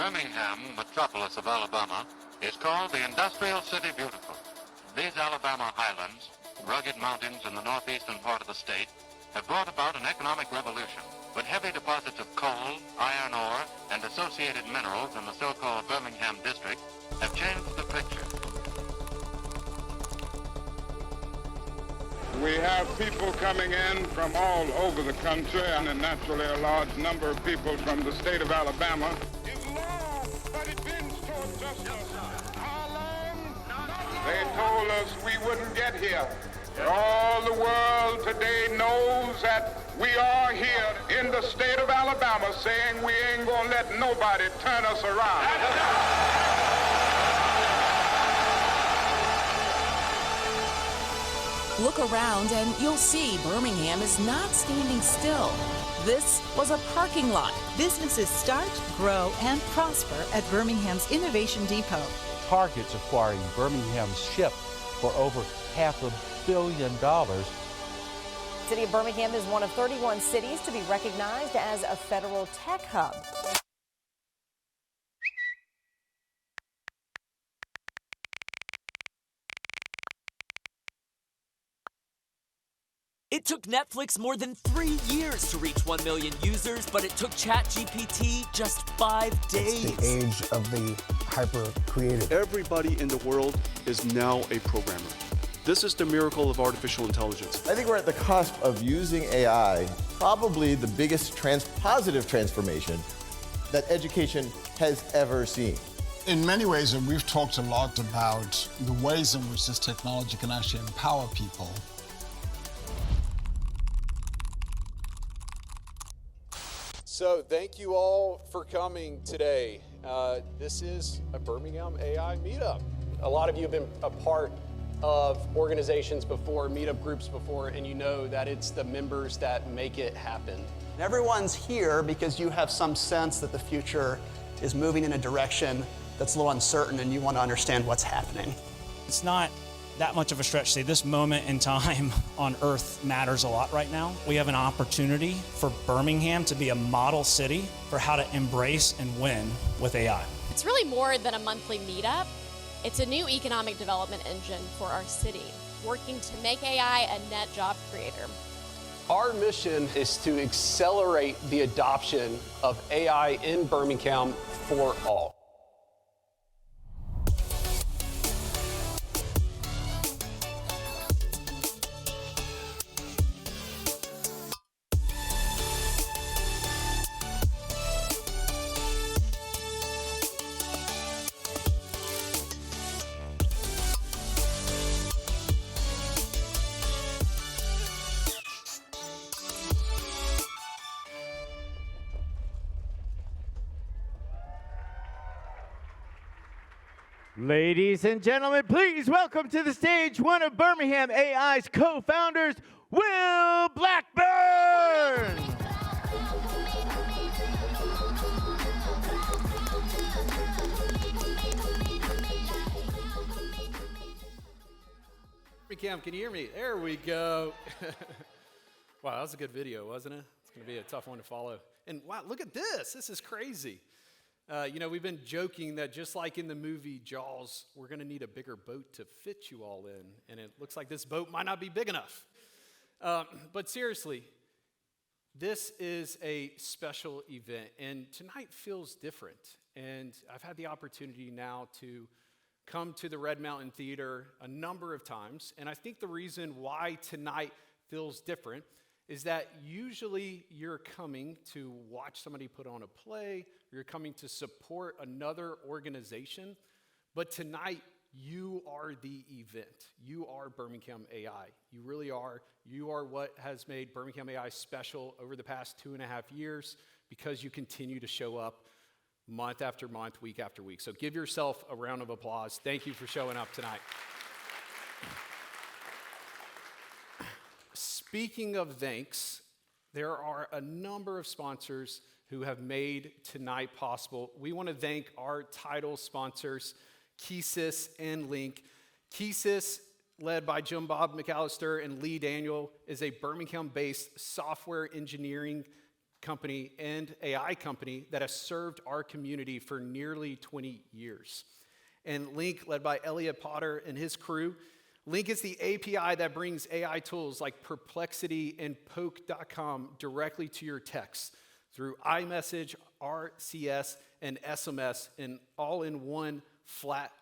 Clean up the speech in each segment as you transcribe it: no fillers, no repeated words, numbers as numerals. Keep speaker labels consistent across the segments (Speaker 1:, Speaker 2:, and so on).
Speaker 1: Birmingham, metropolis of Alabama, is called the Industrial City Beautiful. These Alabama highlands, rugged mountains in the northeastern part of the state, have brought about an economic revolution, with heavy deposits of coal, iron ore, and associated minerals in the so-called Birmingham district have changed the picture.
Speaker 2: We have people coming in from all over the country, and naturally a large number of people from the state of Alabama. It's law, but it bends toward justice. How long? They told us we wouldn't get here. But all the world today knows that we are here in the state of Alabama saying we ain't gonna let nobody turn us around.
Speaker 3: Look around and you'll see Birmingham is not standing still. This was a parking lot.
Speaker 4: Businesses start, grow, and prosper at Birmingham's Innovation Depot.
Speaker 5: Target's acquiring Birmingham's ship for over $500 million.
Speaker 6: City of Birmingham is one of 31 cities to be recognized as a federal tech hub.
Speaker 7: It took Netflix more than 3 years to reach 1 million users, but it took ChatGPT just 5 days.
Speaker 8: It's the age of the hyper-creative.
Speaker 9: Everybody in the world is now a programmer. This is the miracle of artificial intelligence.
Speaker 10: I think we're at the cusp of using AI, probably the biggest positive transformation that education has ever seen.
Speaker 8: In many ways, and we've talked a lot about the ways in which this technology can actually empower people.
Speaker 11: So thank you all for coming today. This is a Birmingham AI meetup. A lot of you have been a part of organizations before, meetup groups before, and you know that it's the members that make it happen.
Speaker 12: Everyone's here because you have some sense that the future is moving in a direction that's a little uncertain and you want to understand what's happening.
Speaker 13: It's not that much of a stretch to say this moment in time on Earth matters a lot right now. We have an opportunity for Birmingham to be a model city for how to embrace and win with AI.
Speaker 14: It's really more than a monthly meetup. It's a new economic development engine for our city, working to make AI a net job creator.
Speaker 11: Our mission is to accelerate the adoption of AI in Birmingham for all.
Speaker 15: Ladies and gentlemen, please welcome to the stage one of Birmingham AI's co-founders, Will Blackburn.
Speaker 11: Cam, can you hear me? There we go. Wow, that was a good video, wasn't it? It's going to be a tough one to follow. And wow, look at this. This is crazy. We've been joking that just like in the movie Jaws, we're going to need a bigger boat to fit you all in. And it looks like this boat might not be big enough. But seriously, this is a special event. And tonight feels different. And I've had the opportunity now to come to the Red Mountain Theater a number of times. And I think the reason why tonight feels different is that usually you're coming to watch somebody put on a play, you're coming to support another organization, but tonight you are the event. You are Birmingham AI. You really are. You are what has made Birmingham AI special over the past 2.5 years because you continue to show up month after month, week after week. So give yourself a round of applause. Thank you for showing up tonight. Speaking of thanks, there are a number of sponsors who have made tonight possible. We want to thank our title sponsors, Keysys and Link. Keysys, led by Jim Bob McAllister and Lee Daniel, is a Birmingham-based software engineering company and AI company that has served our community for nearly 20 years. And Link, led by Elliot Potter and his crew, Link is the API that brings AI tools like Perplexity and Poke.com directly to your text through iMessage, RCS, and SMS, and all in one flat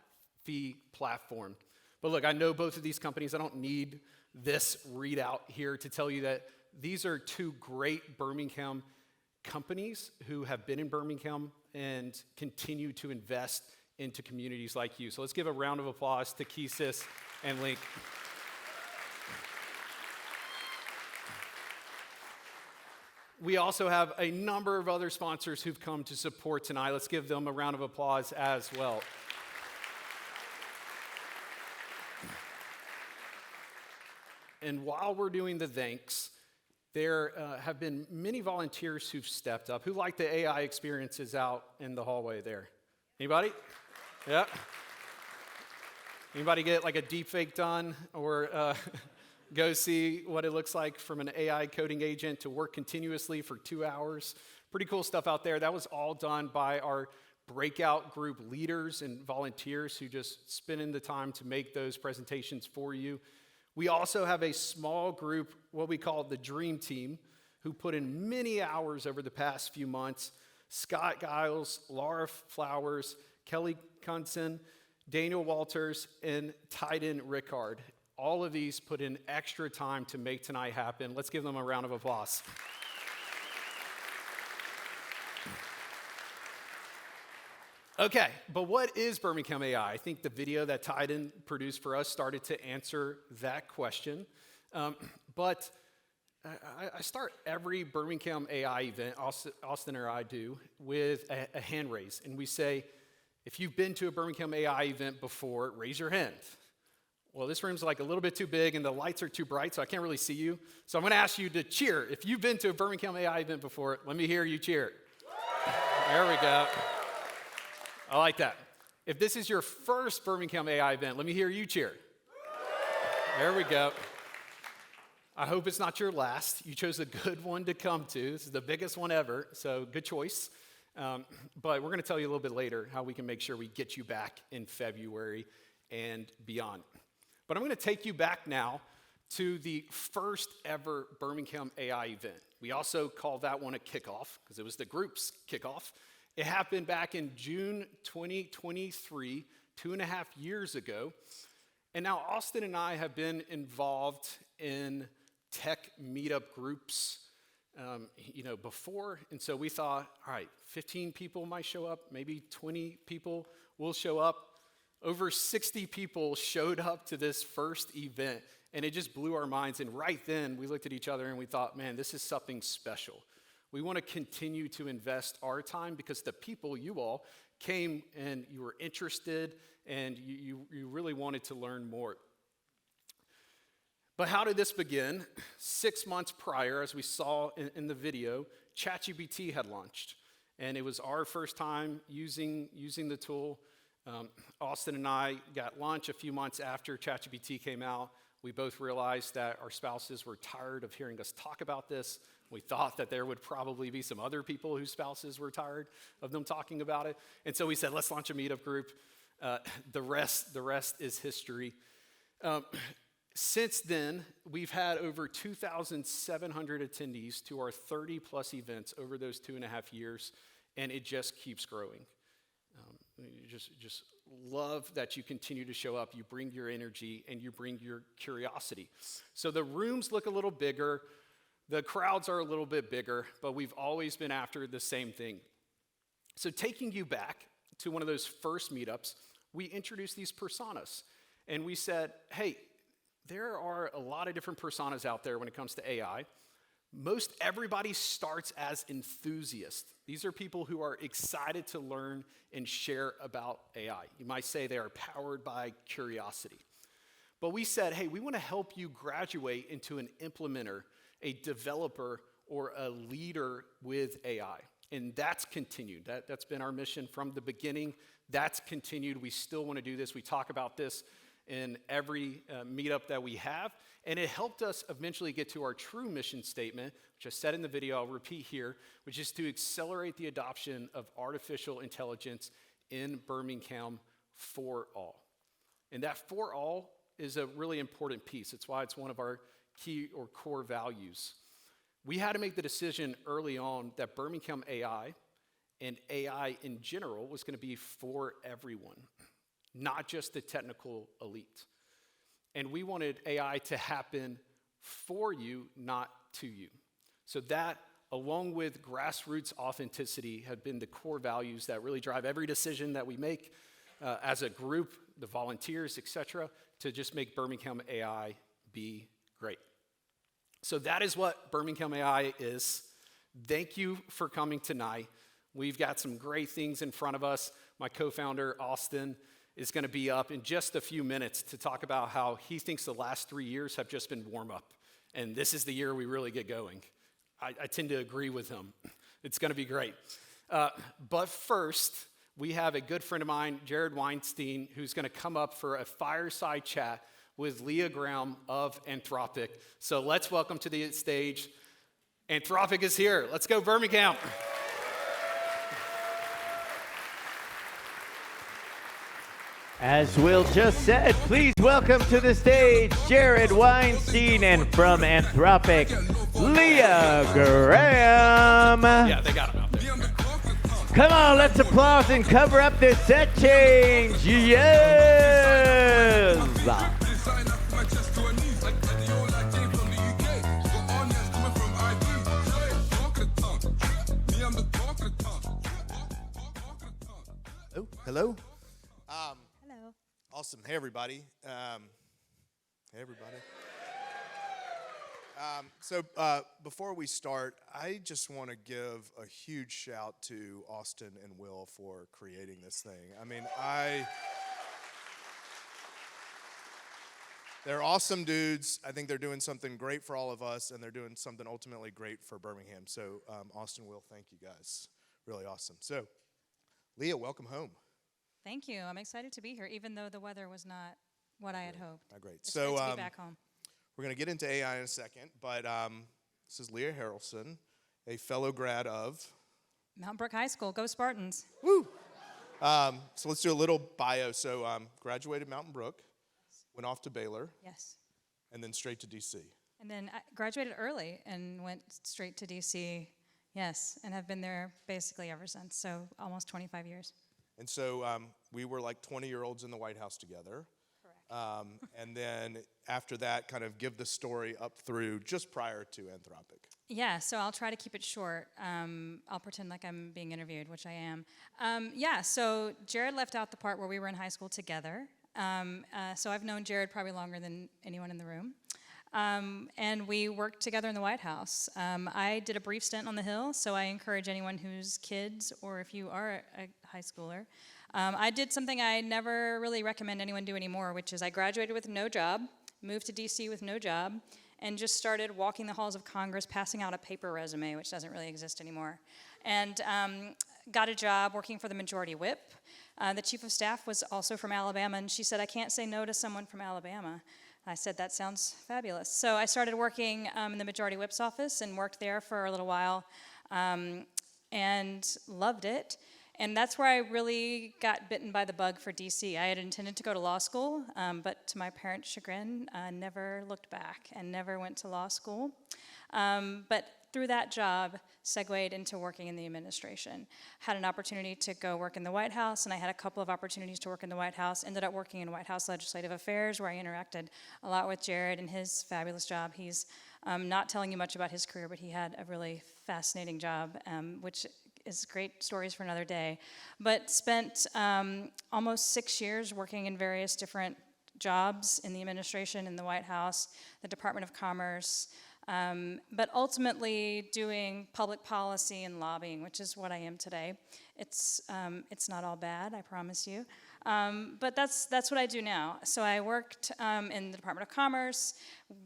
Speaker 11: fee platform. But look, I know both of these companies. I don't need this readout here to tell you that these are two great Birmingham companies who have been in Birmingham and continue to invest into communities like you. So let's give a round of applause to Kesis and Link. We also have a number of other sponsors who've come to support tonight. Let's give them a round of applause as well. And while we're doing the thanks, there have been many volunteers who've stepped up. Who like the AI experiences out in the hallway there? Anybody? Yeah. Anybody get like a deep fake done or go see what it looks like from an AI coding agent to work continuously for 2 hours? Pretty cool stuff out there. That was all done by our breakout group leaders and volunteers who just spend in the time to make those presentations for you. We also have a small group, what we call the Dream Team, who put in many hours over the past few months. Scott Giles, Laura Flowers, Kelly Kunson, Daniel Walters, and Tyden Rickard. All of these put in extra time to make tonight happen. Let's give them a round of applause. Okay, but what is Birmingham AI? I think the video that Tyden produced for us started to answer that question. But I start every Birmingham AI event, Austin or I do, with a hand raise. And we say, if you've been to a Birmingham AI event before, raise your hand. Well, this room's like a little bit too big and the lights are too bright, so I can't really see you. So I'm gonna ask you to cheer. If you've been to a Birmingham AI event before, let me hear you cheer. There we go. I like that. If this is your first Birmingham AI event, let me hear you cheer. There we go. I hope it's not your last. You chose a good one to come to. This is the biggest one ever, so good choice. But we're going to tell you a little bit later how we can make sure we get you back in February and beyond. But I'm going to take you back now to the first ever Birmingham AI event. We also call that one a kickoff because it was the group's kickoff. It happened back in June 2023, 2.5 years ago. And now Austin and I have been involved in tech meetup groups, before. And so we thought, all right, 15 people might show up, maybe 20 people will show up. Over 60 people showed up to this first event, and it just blew our minds. And right then, we looked at each other and we thought, man, this is something special. We want to continue to invest our time because the people, you all, came and you were interested and you really wanted to learn more. But how did this begin? 6 months prior, as we saw in the video, ChatGPT had launched. And it was our first time using the tool. Austin and I got lunch a few months after ChatGPT came out. We both realized that our spouses were tired of hearing us talk about this. We thought that there would probably be some other people whose spouses were tired of them talking about it. And so we said, let's launch a meetup group. The rest is history. Since then, we've had over 2,700 attendees to our 30-plus events over those 2.5 years, and it just keeps growing. Just love that you continue to show up. You bring your energy, and you bring your curiosity. So the rooms look a little bigger. The crowds are a little bit bigger, but we've always been after the same thing. So taking you back to one of those first meetups, we introduced these personas, and we said, hey, there are a lot of different personas out there when it comes to AI. Most everybody starts as enthusiasts. These are people who are excited to learn and share about AI. You might say they are powered by curiosity. But we said, hey, we want to help you graduate into an implementer, a developer, or a leader with AI. And that's continued. That's been our mission from the beginning. That's continued. We still want to do this. We talk about this in every meetup that we have. And it helped us eventually get to our true mission statement, which I said in the video, I'll repeat here, which is to accelerate the adoption of artificial intelligence in Birmingham for all. And that for all is a really important piece. It's why it's one of our key or core values. We had to make the decision early on that Birmingham AI and AI in general was going to be for everyone, not just the technical elite. And we wanted AI to happen for you, not to you. So that, along with grassroots authenticity, have been the core values that really drive every decision that we make as a group, the volunteers, etc., to just make Birmingham AI be great. So that is what Birmingham AI is. Thank you for coming tonight. We've got some great things in front of us. My co-founder, Austin, is going to be up in just a few minutes to talk about how he thinks the last 3 years have just been warm-up, and this is the year we really get going. I tend to agree with him. It's going to be great. But first, we have a good friend of mine, Jared Weinstein, who's going to come up for a fireside chat with Leah Graham of Anthropic. So let's welcome to the stage. Anthropic is here. Let's go, Birmingham.
Speaker 15: As Will just said, please welcome to the stage Jared Weinstein, and from Anthropic, Leah Graham.
Speaker 11: Yeah, they got him out there.
Speaker 15: Come on, let's applaud and cover up this set change. Yes!
Speaker 16: Oh, hello. Awesome. Hey, everybody. Hey, everybody. So before we start, I just want to give a huge shout to Austin and Will for creating this thing. I mean, they're awesome dudes. I think they're doing something great for all of us, and they're doing something ultimately great for Birmingham. So Austin, Will, thank you guys. Really awesome. So Leah, welcome home.
Speaker 17: Thank you. I'm excited to be here, even though the weather was not what I had hoped.
Speaker 16: Not great.
Speaker 17: It's
Speaker 16: So
Speaker 17: great to be back home.
Speaker 16: We're going to get into AI in a second, but this is Leah Harrelson, a fellow grad of
Speaker 17: Mountain Brook High School. Go Spartans.
Speaker 16: Woo! So let's do a little bio. So graduated Mountain Brook, went off to Baylor.
Speaker 17: Yes.
Speaker 16: And then straight to DC.
Speaker 17: And then I graduated early and went straight to DC. Yes, and have been there basically ever since. So almost 25 years.
Speaker 16: And so we were like 20-year-olds in the White House together. Correct. And then after that, kind of give the story up through just prior to Anthropic.
Speaker 17: Yeah, so I'll try to keep it short. I'll pretend like I'm being interviewed, which I am. So Jared left out the part where we were in high school together. So I've known Jared probably longer than anyone in the room. And we worked together in the White House. I did a brief stint on the Hill, so I encourage anyone who's kids, or if you are a high schooler, I did something I never really recommend anyone do anymore, which is I graduated with no job, moved to DC with no job, and just started walking the halls of Congress, passing out a paper resume, which doesn't really exist anymore, and got a job working for the Majority Whip. The chief of staff was also from Alabama, and she said, I can't say no to someone from Alabama. I said, that sounds fabulous. So I started working in the Majority Whip's office and worked there for a little while and loved it. And that's where I really got bitten by the bug for DC. I had intended to go to law school, but to my parents' chagrin, never looked back and never went to law school. But through that job, segued into working in the administration. Had an opportunity to go work in the White House, and I had a couple of opportunities to work in the White House. Ended up working in White House Legislative Affairs, where I interacted a lot with Jared and his fabulous job. He's not telling you much about his career, but he had a really fascinating job, which is great stories for another day. But spent almost 6 years working in various different jobs in the administration, in the White House, the Department of Commerce, but ultimately doing public policy and lobbying, which is what I am today. It's not all bad, I promise you. But that's what I do now. So I worked in the Department of Commerce,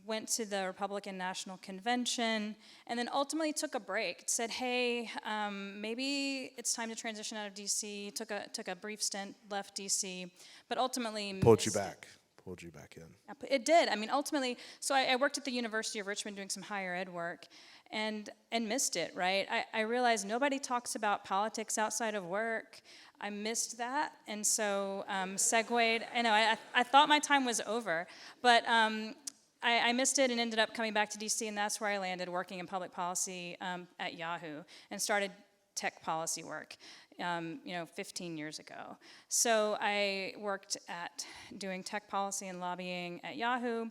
Speaker 17: went to the Republican National Convention, and then ultimately took a break. Said, hey, maybe it's time to transition out of DC. Took a brief stint, left DC, but ultimately
Speaker 16: Pulled you back. pulled you back in.
Speaker 17: It did. I mean, ultimately, so I worked at the University of Richmond doing some higher ed work and missed it, right? I realized nobody talks about politics outside of work. I missed that, and so segued. I know, I thought my time was over, but I missed it and ended up coming back to DC, and that's where I landed working in public policy at Yahoo and started tech policy work. 15 years ago. So I worked at doing tech policy and lobbying at Yahoo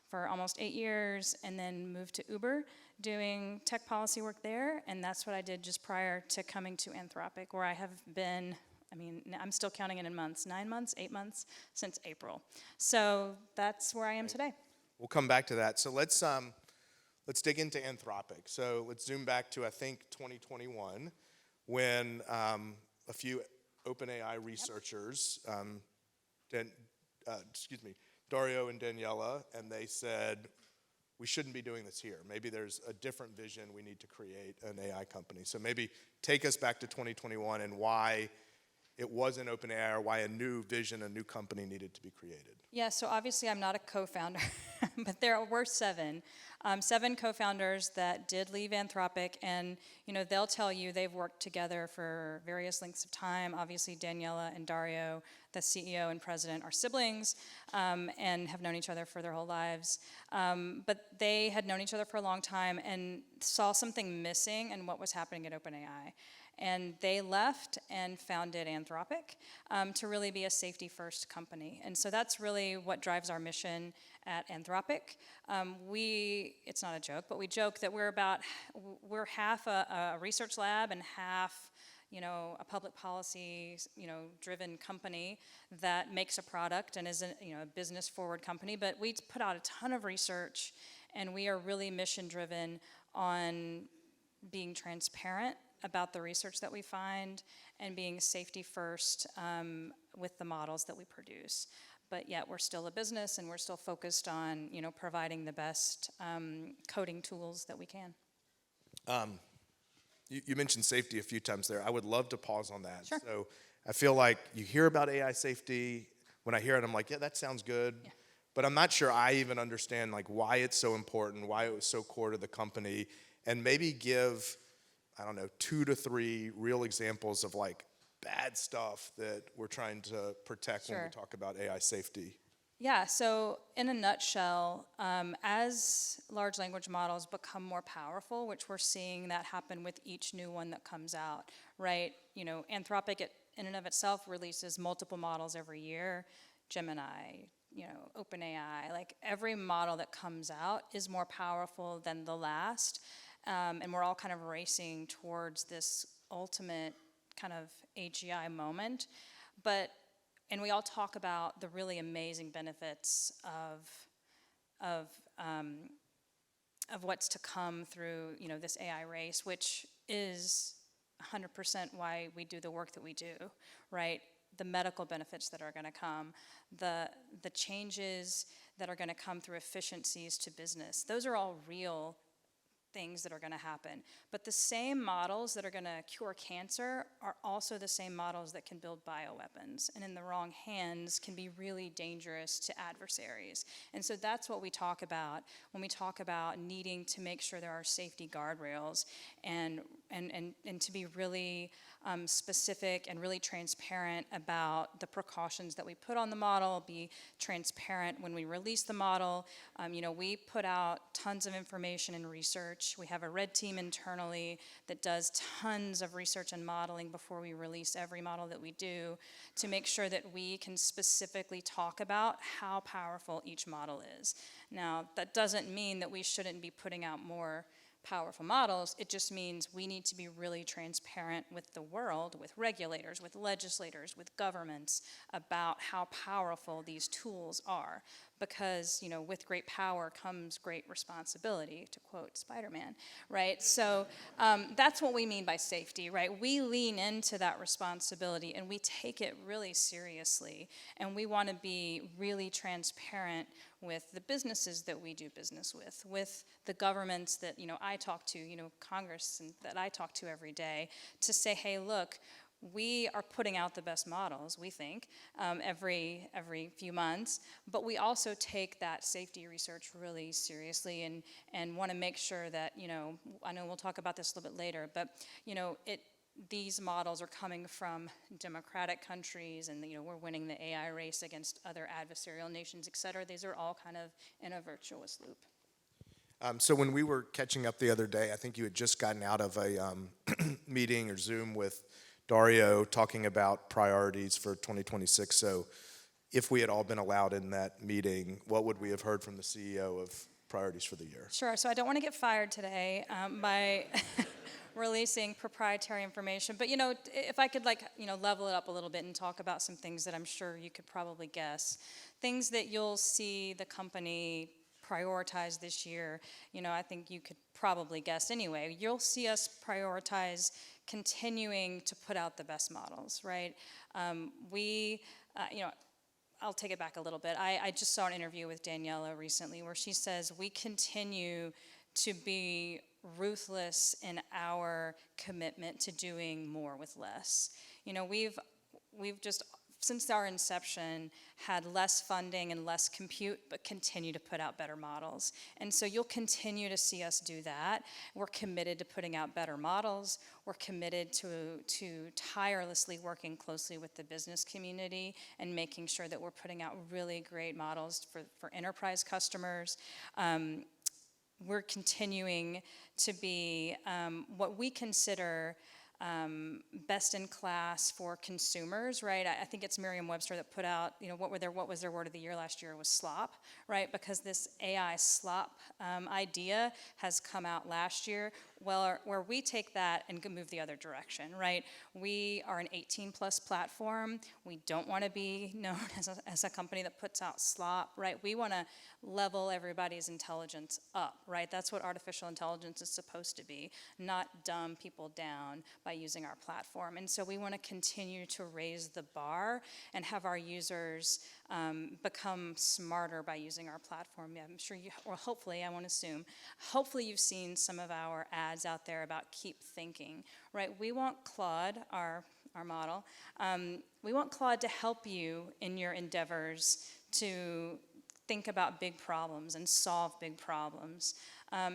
Speaker 17: for almost 8 years, and then moved to Uber doing tech policy work there, and that's what I did just prior to coming to Anthropic, where I have been, I'm still counting it in months, 9 months, 8 months, since April. So that's where I am today.
Speaker 16: We'll come back to that. So let's dig into Anthropic. So let's zoom back to, I think, 2021, when a few OpenAI researchers, Dario and Daniela, and they said, we shouldn't be doing this here. Maybe there's a different vision. We need to create an AI company. So maybe take us back to 2021 and why it wasn't OpenAI, or why a new vision, a new company needed to be created.
Speaker 17: Yeah, so obviously I'm not a co-founder, but there were seven co-founders that did leave Anthropic, and they'll tell you they've worked together for various lengths of time. Obviously Daniela and Dario, the CEO and president, are siblings and have known each other for their whole lives. But they had known each other for a long time and saw something missing in what was happening at OpenAI. And they left and founded Anthropic to really be a safety-first company. And so that's really what drives our mission at Anthropic. It's not a joke, but we joke that we're half a research lab and half a public policy driven company that makes a product and is a business-forward company. But we put out a ton of research, and we are really mission-driven on being transparent about the research that we find and being safety first with the models that we produce. But yet we're still a business, and we're still focused on providing the best coding tools that we can.
Speaker 16: You mentioned safety a few times there. I would love to pause on that.
Speaker 17: Sure.
Speaker 16: So I feel like you hear about AI safety. When I hear it, I'm like, yeah, that sounds good. Yeah. But I'm not sure I even understand why it's so important, why it was so core to the company, and maybe give 2 to 3 real examples of bad stuff that we're trying to protect when we talk about AI safety.
Speaker 17: Yeah, so in a nutshell, as large language models become more powerful, which we're seeing that happen with each new one that comes out, right? Anthropic in and of itself releases multiple models every year. Gemini, OpenAI, every model that comes out is more powerful than the last. And we're all kind of racing towards this ultimate kind of AGI moment. And we all talk about the really amazing benefits of what's to come through, this AI race, which is 100% why we do the work that we do, right? The medical benefits that are going to come, the changes that are going to come through efficiencies to business. Those are all real things that are going to happen. But the same models that are going to cure cancer are also the same models that can build bioweapons, and in the wrong hands can be really dangerous to adversaries. And so that's what we talk about when we talk about needing to make sure there are safety guardrails and to be really specific and really transparent about the precautions that we put on the model, be transparent when we release the model. We put out tons of information and research. We have a red team internally that does tons of research and modeling before we release every model that we do to make sure that we can specifically talk about how powerful each model is. Now, that doesn't mean that we shouldn't be putting out more powerful models. It just means we need to be really transparent with the world, with regulators, with legislators, with governments about how powerful these tools are. Because, with great power comes great responsibility, to quote Spider-Man, right? So that's what we mean by safety, right? We lean into that responsibility and we take it really seriously. And we want to be really transparent with the businesses that we do business with the governments that, I talk to, Congress and that I talk to every day, to say, hey, look, we are putting out the best models, we think, every few months, but we also take that safety research really seriously and want to make sure that, I know we'll talk about this a little bit later, but, these models are coming from democratic countries, and we're winning the AI race against other adversarial nations, et cetera. These are all kind of in a virtuous loop.
Speaker 16: So when we were catching up the other day, I think you had just gotten out of a meeting or Zoom with Dario talking about priorities for 2026. So if we had all been allowed in that meeting, what would we have heard from the CEO of priorities for the year?
Speaker 17: Sure, so I don't want to get fired today by releasing proprietary information, but if I could level it up a little bit and talk about some things that I'm sure you could probably guess, things that you'll see the company prioritize this year, I think you could probably guess anyway. You'll see us prioritize continuing to put out the best models, right? I'll take it back a little bit. I just saw an interview with Daniela recently where she says we continue to be ruthless in our commitment to doing more with less. We've just, since our inception, had less funding and less compute, but continue to put out better models. And so you'll continue to see us do that. We're committed to putting out better models. We're committed to tirelessly working closely with the business community and making sure that we're putting out really great models for enterprise customers. We're continuing to be what we consider best in class for consumers, right? I think it's Merriam-Webster that put out, what was their word of the year last year was slop, right? Because this AI slop idea has come out last year, where we take that and move the other direction, right? We are an 18+ platform. We don't want to be known as a company that puts out slop, right? We want to level everybody's intelligence up, right? That's what artificial intelligence is supposed to be, not dumb people down by using our platform. And so we want to continue to raise the bar and have our users become smarter by using our platform. Yeah, I'm sure hopefully, I won't assume, hopefully you've seen some of our ads out there about keep thinking, right? We want Claude, our model, we want Claude to help you in your endeavors to think about big problems and solve big problems.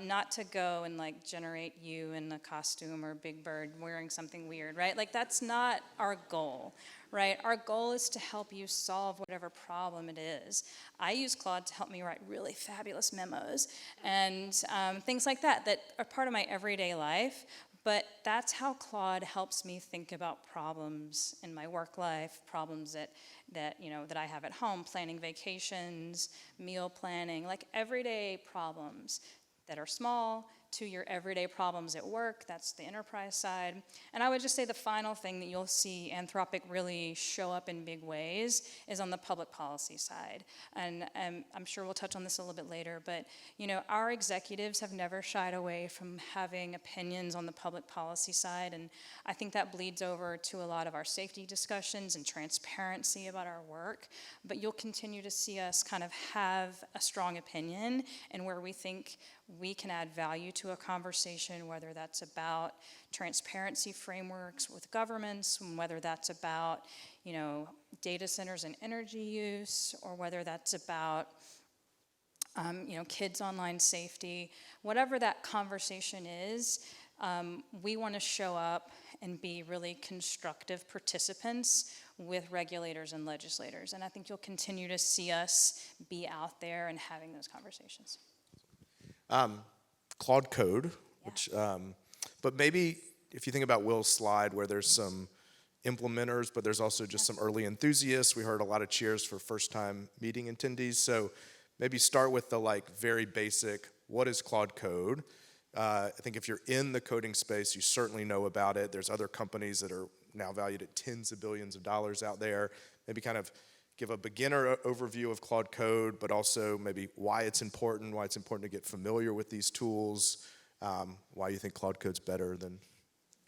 Speaker 17: Not to go and generate you in a costume or Big Bird wearing something weird, right? That's not our goal, right? Our goal is to help you solve whatever problem it is. I use Claude to help me write really fabulous memos and things like that are part of my everyday life. But that's how Claude helps me think about problems in my work life, problems that I have at home, planning vacations, meal planning, everyday problems that are small to your everyday problems at work. That's the enterprise side. And I would just say the final thing that you'll see Anthropic really show up in big ways is on the public policy side. And I'm sure we'll touch on this a little bit later, but our executives have never shied away from having opinions on the public policy side, and I think that bleeds over to a lot of our safety discussions and transparency about our work. But you'll continue to see us kind of have a strong opinion and where we think we can add value to a conversation, whether that's about transparency frameworks with governments, whether that's about, data centers and energy use, or whether that's about, kids' online safety. Whatever that conversation is, we want to show up and be really constructive participants with regulators and legislators. And I think you'll continue to see us be out there and having those conversations.
Speaker 16: Claude Code, which, but maybe if you think about Will's slide where there's some implementers, but there's also just some early enthusiasts. We heard a lot of cheers for first-time meeting attendees. So maybe start with the very basic, what is Claude Code? I think if you're in the coding space, you certainly know about it. There's other companies that are now valued at tens of billions of dollars out there. Maybe kind of give a beginner overview of Claude Code, but also maybe why it's important to get familiar with these tools, why you think Claude Code's better than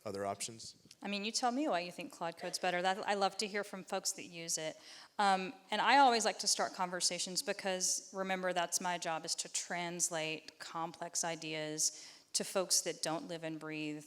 Speaker 16: other options.
Speaker 17: I mean, you tell me why you think Claude Code's better. I love to hear from folks that use it. And I always like to start conversations because, remember, that's my job, is to translate complex ideas to folks that don't live and breathe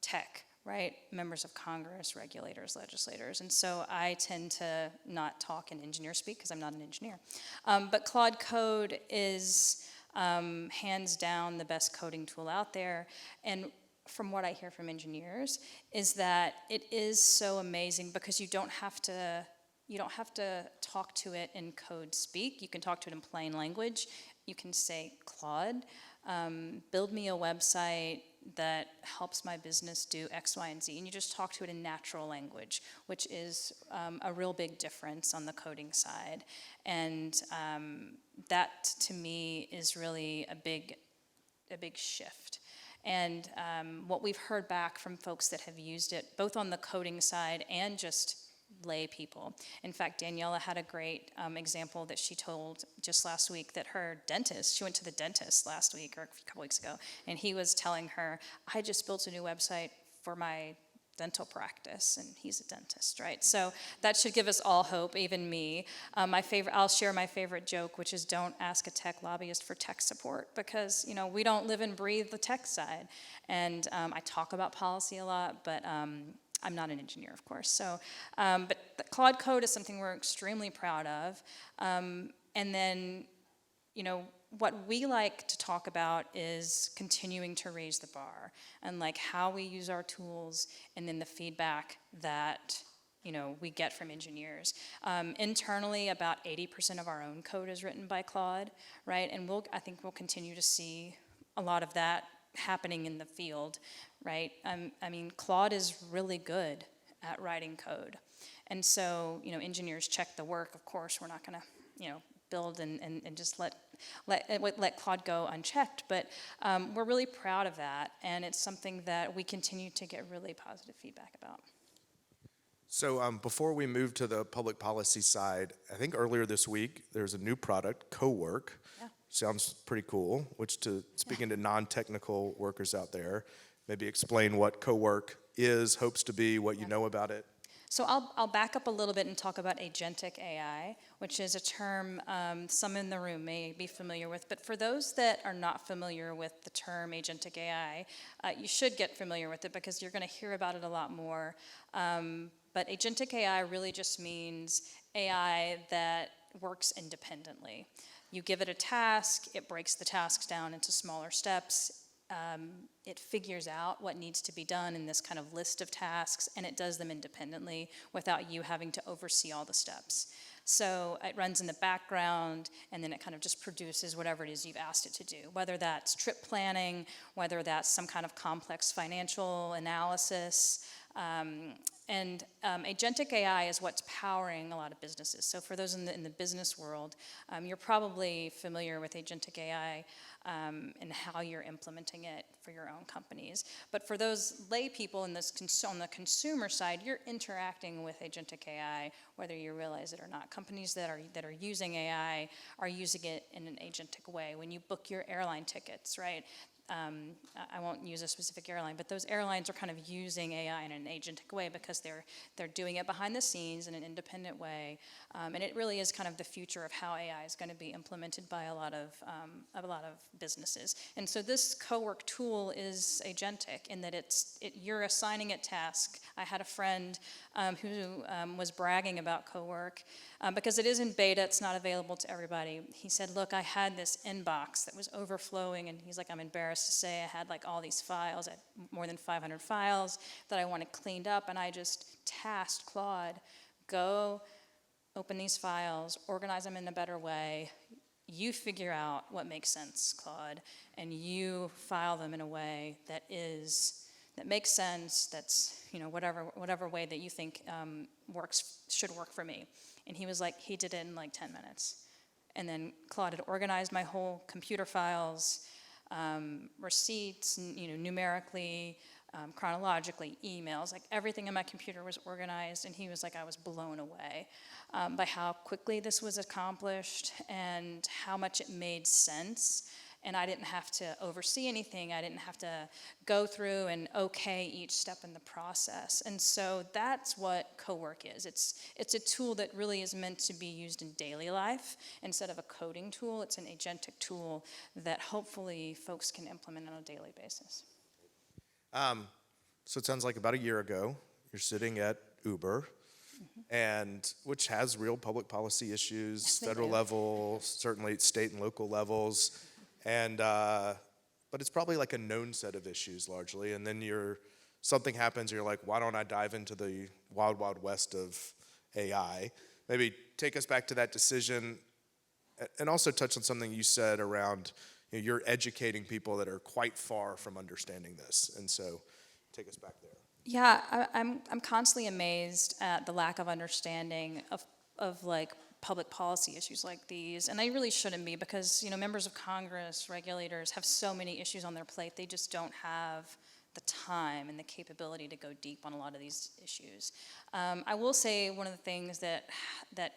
Speaker 17: tech, right? Members of Congress, regulators, legislators. And so I tend to not talk in engineer speak because I'm not an engineer. But Claude Code is hands down the best coding tool out there. And from what I hear from engineers is that it is so amazing because you don't have to talk to it in code speak. You can talk to it in plain language. You can say, Claude, build me a website that helps my business do X, Y, and Z. And you just talk to it in natural language, which is a real big difference on the coding side. And that, to me, is really a big shift. And what we've heard back from folks that have used it, both on the coding side and just lay people. In fact, Daniela had a great example that she told just last week that her dentist, she went to the dentist last week or a couple weeks ago, and he was telling her, I just built a new website for my dental practice, and he's a dentist, right? So that should give us all hope, even me. I'll share my favorite joke, which is don't ask a tech lobbyist for tech support because, you know, we don't live and breathe the tech side. And I talk about policy a lot, but I'm not an engineer, of course. So, but the Claude Code is something we're extremely proud of. And then, you know, what we like to talk about is continuing to raise the bar and like how we use our tools and then the feedback that, you know, we get from engineers. Internally, about 80% of our own code is written by Claude, right? And I think we'll continue to see a lot of that happening in the field, right? I mean, Claude is really good at writing code. And so, you know, engineers check the work. Of course, we're not gonna, you know, build and just let Claude go unchecked, but we're really proud of that, and it's something that we continue to get really positive feedback about.
Speaker 16: So before we move to the public policy side, I think earlier this week there's a new product, CoWork.
Speaker 17: Yeah.
Speaker 16: Sounds pretty cool, which speaking to non-technical workers out there, maybe explain what CoWork is, hopes to be, what you know about it.
Speaker 17: So I'll back up a little bit and talk about agentic AI, which is a term some in the room may be familiar with. But for those that are not familiar with the term agentic AI, you should get familiar with it because you're going to hear about it a lot more. But agentic AI really just means AI that works independently. You give it a task, it breaks the tasks down into smaller steps. It figures out what needs to be done in this kind of list of tasks, and it does them independently without you having to oversee all the steps. So it runs in the background, and then it kind of just produces whatever it is you've asked it to do, whether that's trip planning, whether that's some kind of complex financial analysis. And agentic AI is what's powering a lot of businesses. So for those in the business world, you're probably familiar with agentic AI and how you're implementing it for your own companies. But for those lay people on the consumer side, you're interacting with agentic AI, whether you realize it or not. Companies that are using AI are using it in an agentic way. When you book your airline tickets, right? I won't use a specific airline, but those airlines are kind of using AI in an agentic way because they're doing it behind the scenes in an independent way, and it really is kind of the future of how AI is going to be implemented by a lot of businesses. And so this CoWork tool is agentic in that you're assigning it tasks. I had a friend who was bragging about CoWork because it is in beta. It's not available to everybody. He said, "Look, I had this inbox that was overflowing," and he's like, "I'm embarrassed to say I had like all these files, I had more than 500 files that I wanted cleaned up, and I just tasked Claude, go open these files, organize them in a better way. You figure out what makes sense, Claude, and you file them in a way that makes sense, that's, you know, whatever way that you think should work for me." And he was like, he did it in like 10 minutes. And then Claude had organized my whole computer files, receipts, you know, numerically, chronologically, emails, like everything in my computer was organized. And he was like, I was blown away by how quickly this was accomplished and how much it made sense. And I didn't have to oversee anything. I didn't have to go through and okay each step in the process. And so that's what CoWork is. It's a tool that really is meant to be used in daily life. Instead of a coding tool, it's an agentic tool that hopefully folks can implement on a daily basis.
Speaker 16: So it sounds like about a year ago, you're sitting at Uber, and which has real public policy issues,
Speaker 17: Yes, they
Speaker 16: federal
Speaker 17: do.
Speaker 16: level, certainly state and local levels, and but it's probably like a known set of issues largely. And then something happens, and you're like, why don't I dive into the wild, wild west of AI? Maybe take us back to that decision, and also touch on something you said around you're educating people that are quite far from understanding this, and so take us back there.
Speaker 17: Yeah, I'm constantly amazed at the lack of understanding of like public policy issues like these, and they really shouldn't be, because members of Congress, regulators have so many issues on their plate. They just don't have the time and the capability to go deep on a lot of these issues. I will say one of the things that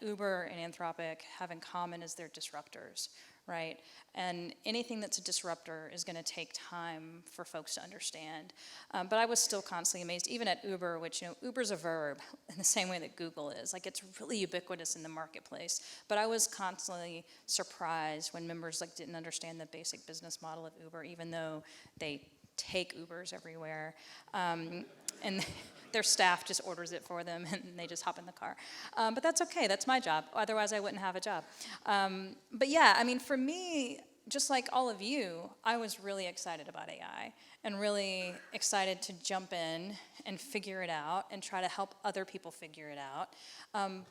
Speaker 17: Uber and Anthropic have in common is they're disruptors, right? And anything that's a disruptor is going to take time for folks to understand. But I was still constantly amazed, even at Uber, which, Uber's a verb in the same way that Google is. Like, it's really ubiquitous in the marketplace. But I was constantly surprised when members didn't understand the basic business model of Uber, even though they take Ubers everywhere. And their staff just orders it for them, and they just hop in the car. But that's okay, that's my job. Otherwise, I wouldn't have a job. But yeah, for me, just like all of you, I was really excited about AI and really excited to jump in and figure it out and try to help other people figure it out.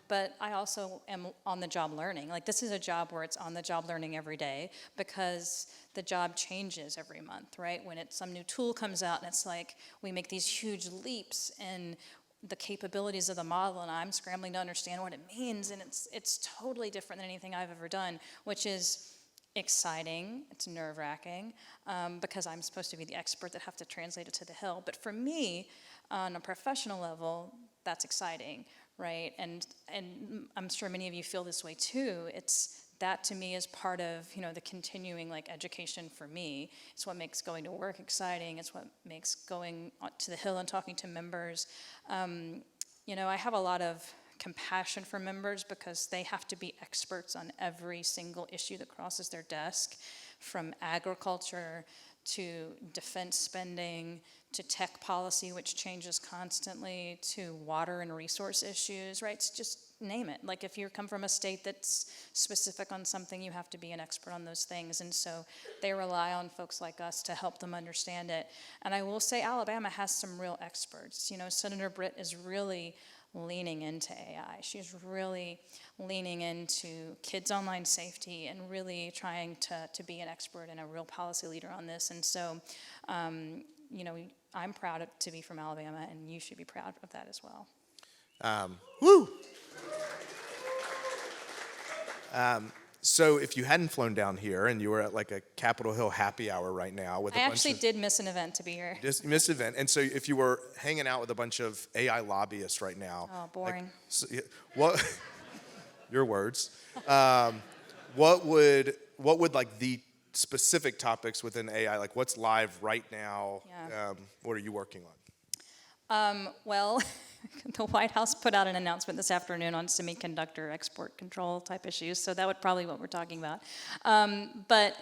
Speaker 17: But I also am on the job learning. This is a job where it's on the job learning every day, because the job changes every month, right? When some new tool comes out, and it's like we make these huge leaps in the capabilities of the model, and I'm scrambling to understand what it means, and it's totally different than anything I've ever done, which is exciting. It's nerve-wracking, because I'm supposed to be the expert that have to translate it to the Hill. But for me, on a professional level, that's exciting, right? And I'm sure many of you feel this way too. That to me is part of the continuing education for me. It's what makes going to work exciting. It's what makes going to the Hill and talking to members. I have a lot of compassion for members, because they have to be experts on every single issue that crosses their desk, from agriculture to defense spending to tech policy, which changes constantly, to water and resource issues, right? It's just name it. If you come from a state that's specific on something, you have to be an expert on those things. And so they rely on folks like us to help them understand it. And I will say Alabama has some real experts. Senator Britt is really leaning into AI. She's really leaning into kids' online safety and really trying to be an expert and a real policy leader on this. And so, I'm proud to be from Alabama, and you should be proud of that as well.
Speaker 16: Woo! So if you hadn't flown down here and you were at a Capitol Hill happy hour right now with
Speaker 17: I actually did miss an event to be here.
Speaker 16: Just missed an event. And so if you were hanging out with a bunch of AI lobbyists right now.
Speaker 17: Oh, boring.
Speaker 16: What, your words, what would the specific topics within AI, what's live right now?
Speaker 17: Yeah.
Speaker 16: What are you working on?
Speaker 17: Well, the White House put out an announcement this afternoon on semiconductor export control type issues, so that would probably be what we're talking about. But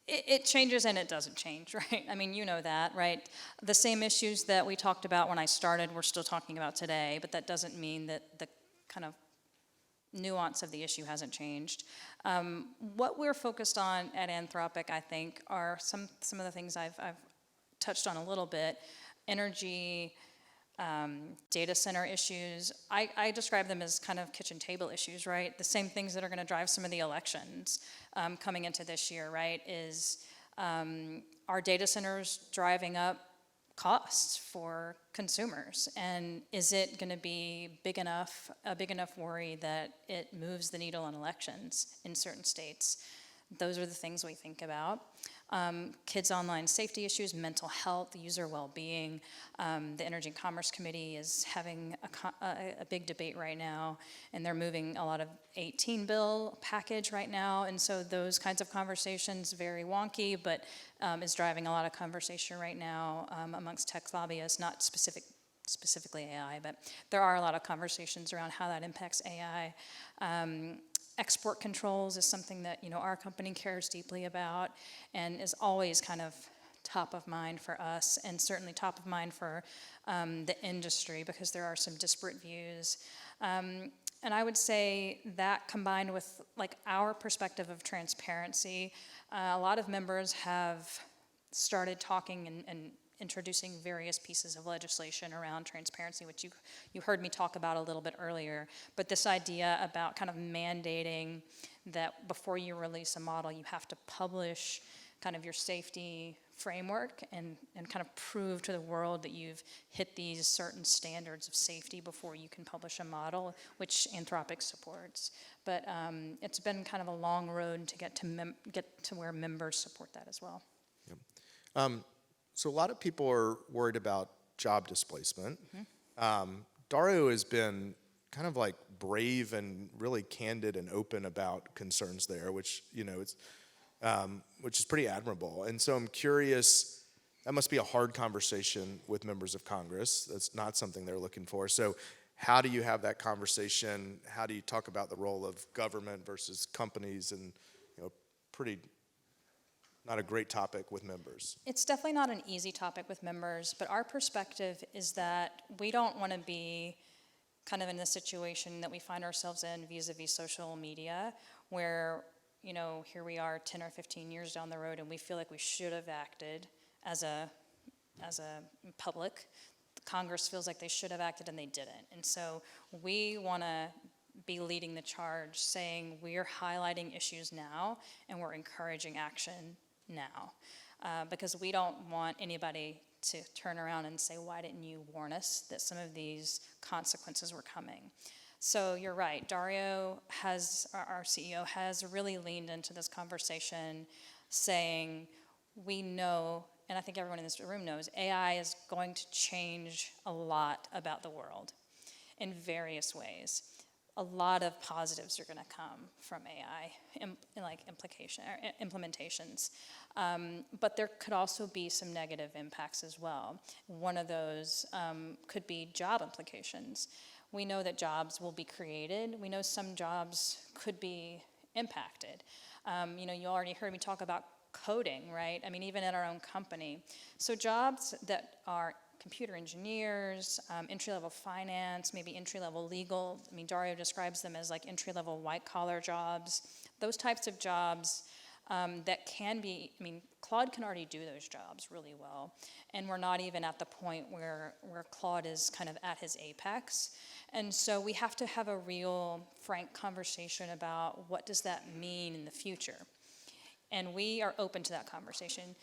Speaker 17: it changes and it doesn't change, right? You know that, right? The same issues that we talked about when I started, we're still talking about today, but that doesn't mean that the kind of nuance of the issue hasn't changed. What we're focused on at Anthropic, I think, are some of the things I've touched on a little bit. Energy, data center issues. I describe them as kind of kitchen table issues, right? The same things that are going to drive some of the elections coming into this year, right? Is our data centers driving up costs for consumers, and is it going to be a big enough worry that it moves the needle on elections in certain states? Those are the things we think about. Kids' online safety issues, mental health, user well-being. The Energy and Commerce Committee is having a big debate right now, and they're moving a lot of 18 bill package right now, and so those kinds of conversations, very wonky, but is driving a lot of conversation right now amongst tech lobbyists, not specifically AI, but there are a lot of conversations around how that impacts AI. Export controls is something that our company cares deeply about and is always kind of top of mind for us, and certainly top of mind for the industry, because there are some disparate views. And I would say that combined with like our perspective of transparency, a lot of members have started talking and introducing various pieces of legislation around transparency, which you heard me talk about a little bit earlier. But this idea about kind of mandating that before you release a model, you have to publish kind of your safety framework and kind of prove to the world that you've hit these certain standards of safety before you can publish a model, which Anthropic supports. But it's been kind of a long road to get to where members support that as well.
Speaker 16: Yep. So a lot of people are worried about job displacement. Dario has been kind of like brave and really candid and open about concerns there, which, you know, it's which is pretty admirable. And so I'm curious, that must be a hard conversation with members of Congress. That's not something they're looking for. So how do you have that conversation? How do you talk about the role of government versus companies? And, you know, pretty not a great topic with members.
Speaker 17: It's definitely not an easy topic with members, but our perspective is that we don't want to be kind of in the situation that we find ourselves in vis-a-vis social media, where, you know, here we are 10 or 15 years down the road and we feel like we should have acted as a public. Congress feels like they should have acted and they didn't. And so we want to be leading the charge, saying we're highlighting issues now and we're encouraging action now, because we don't want anybody to turn around and say, why didn't you warn us that some of these consequences were coming? So you're right, Dario has, our CEO has really leaned into this conversation, saying we know, and I think everyone in this room knows, AI is going to change a lot about the world in various ways. A lot of positives are going to come from AI, implementations. But there could also be some negative impacts as well. One of those could be job implications. We know that jobs will be created. We know some jobs could be impacted. You know, you already heard me talk about coding, right? I mean, even at our own company. So jobs that are computer engineers, entry-level finance, maybe entry-level legal. I mean, Dario describes them as like entry-level white-collar jobs. Those types of jobs that can be, I mean, Claude can already do those jobs really well. And we're not even at the point where Claude is kind of at his apex. And so we have to have a real, frank conversation about what does that mean in the future. And we are open to that conversation.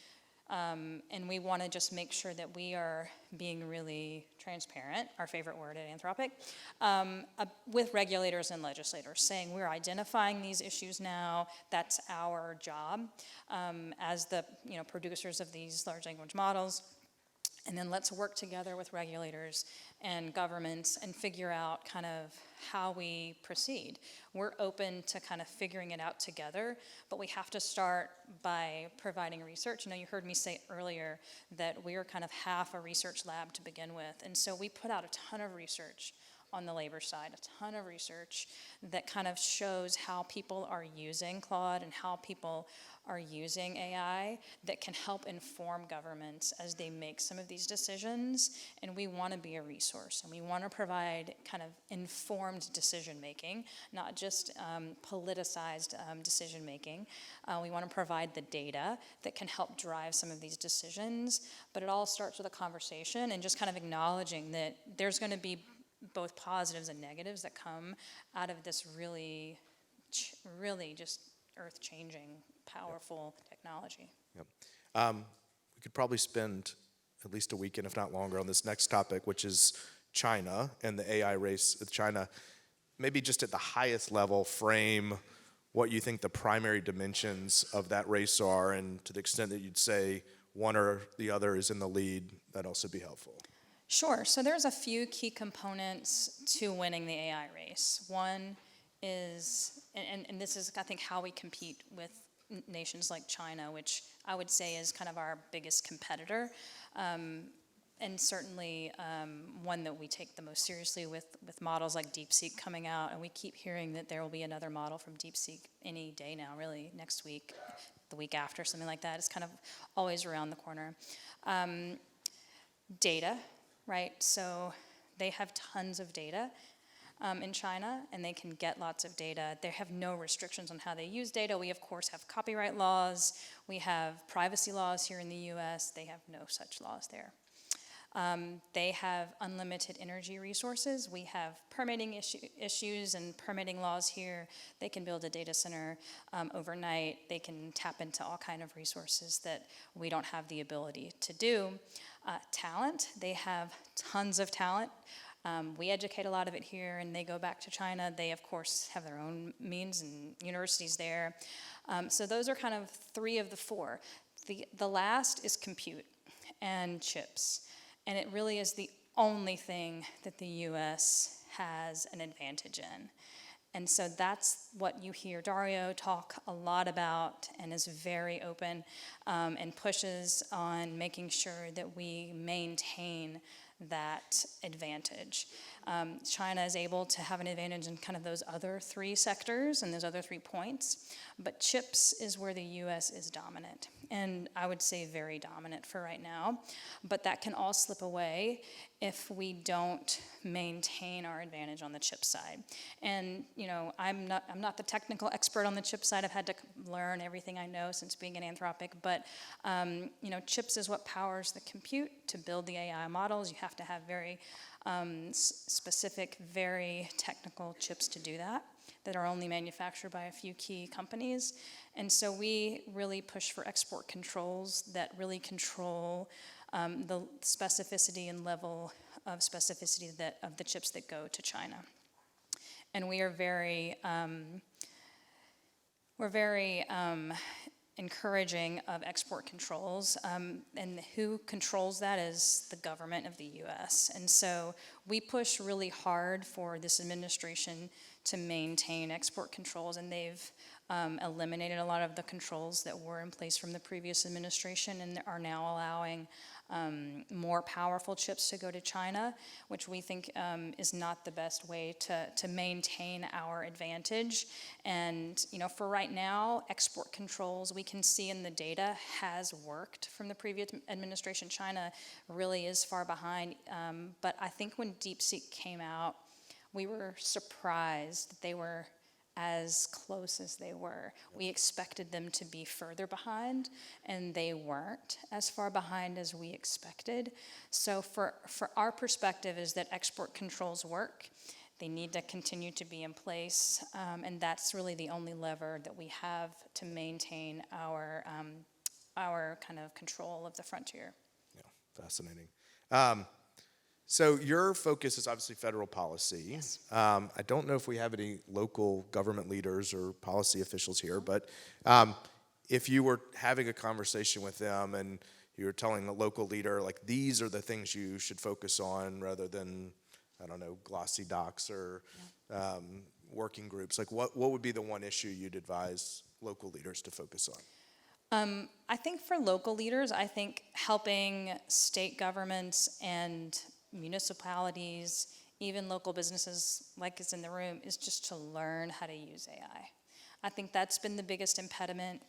Speaker 17: And we want to just make sure that we are being really transparent, our favorite word at Anthropic, with regulators and legislators, saying we're identifying these issues now. That's our job as the producers of these large language models. And then let's work together with regulators and governments and figure out kind of how we proceed. We're open to kind of figuring it out together, but we have to start by providing research. You know, you heard me say earlier that we are kind of half a research lab to begin with, and so we put out a ton of research on the labor side, a ton of research that kind of shows how people are using Claude and how people are using AI that can help inform governments as they make some of these decisions. And we want to be a resource, and we want to provide kind of informed decision making, not just politicized decision making. We want to provide the data that can help drive some of these decisions, but it all starts with a conversation and just kind of acknowledging that there's going to be both positives and negatives that come out of this really just earth-changing, powerful technology.
Speaker 16: Yep. We could probably spend at least a weekend, if not longer, on this next topic, which is China and the AI race with China. Maybe just at the highest level, frame what you think the primary dimensions of that race are, and to the extent that you'd say one or the other is in the lead, that'd also be helpful.
Speaker 17: Sure. So there's a few key components to winning the AI race. One is, and this is, I think, how we compete with nations like China, which I would say is kind of our biggest competitor, and certainly one that we take the most seriously with models like DeepSeek coming out. And we keep hearing that there will be another model from DeepSeek any day now, really, next week. the week after, something like that. It's kind of always around the corner. Data, right? So they have tons of data in China, and they can get lots of data. They have no restrictions on how they use data. We, of course, have copyright laws. We have privacy laws here in the US. They have no such laws there. They have unlimited energy resources. We have permitting issues and permitting laws here. They can build a data center overnight. They can tap into all kinds of resources that we don't have the ability to do. Talent, they have tons of talent. We educate a lot of it here, and they go back to China. They, of course, have their own means and universities there. So those are kind of 3 of the 4. The last is compute and chips. And it really is the only thing that the US has an advantage in. And so that's what you hear Dario talk a lot about, and is very open and pushes on making sure that we maintain that advantage. China is able to have an advantage in kind of those other 3 sectors and those other 3 points, but chips is where the US is dominant, and I would say very dominant for right now, but that can all slip away if we don't maintain our advantage on the chip side. And you know, I'm not the technical expert on the chip side. I've had to learn everything I know since being in Anthropic, but you know, chips is what powers the compute to build the AI models. You have to have very specific, very technical chips to do that are only manufactured by a few key companies. And so we really push for export controls that really control the specificity and level of specificity of the chips that go to China. And we are very encouraging of export controls, and who controls that is the government of the US. And so we push really hard for this administration to maintain export controls, and they've eliminated a lot of the controls that were in place from the previous administration and are now allowing more powerful chips to go to China, which we think is not the best way to maintain our advantage. And you know, for right now, export controls, we can see in the data, has worked from the previous administration. China really is far behind, but I think when DeepSeek came out, we were surprised that they were as close as they were. We expected them to be further behind, and they weren't as far behind as we expected. So for our perspective is that export controls work. They need to continue to be in place, and that's really the only lever that we have to maintain our kind of control of the frontier.
Speaker 16: Yeah, fascinating. So your focus is obviously federal policy.
Speaker 17: Yes.
Speaker 16: I don't know if we have any local government leaders or policy officials here, but if you were having a conversation with them and you were telling a local leader, like, these are the things you should focus on rather than, I don't know, glossy docs or working groups, like what would be the one issue you'd advise local leaders to focus on?
Speaker 17: I think for local leaders, I think helping state governments and municipalities, even local businesses like is in the room, is just to learn how to use AI. I think that's been the biggest impediment.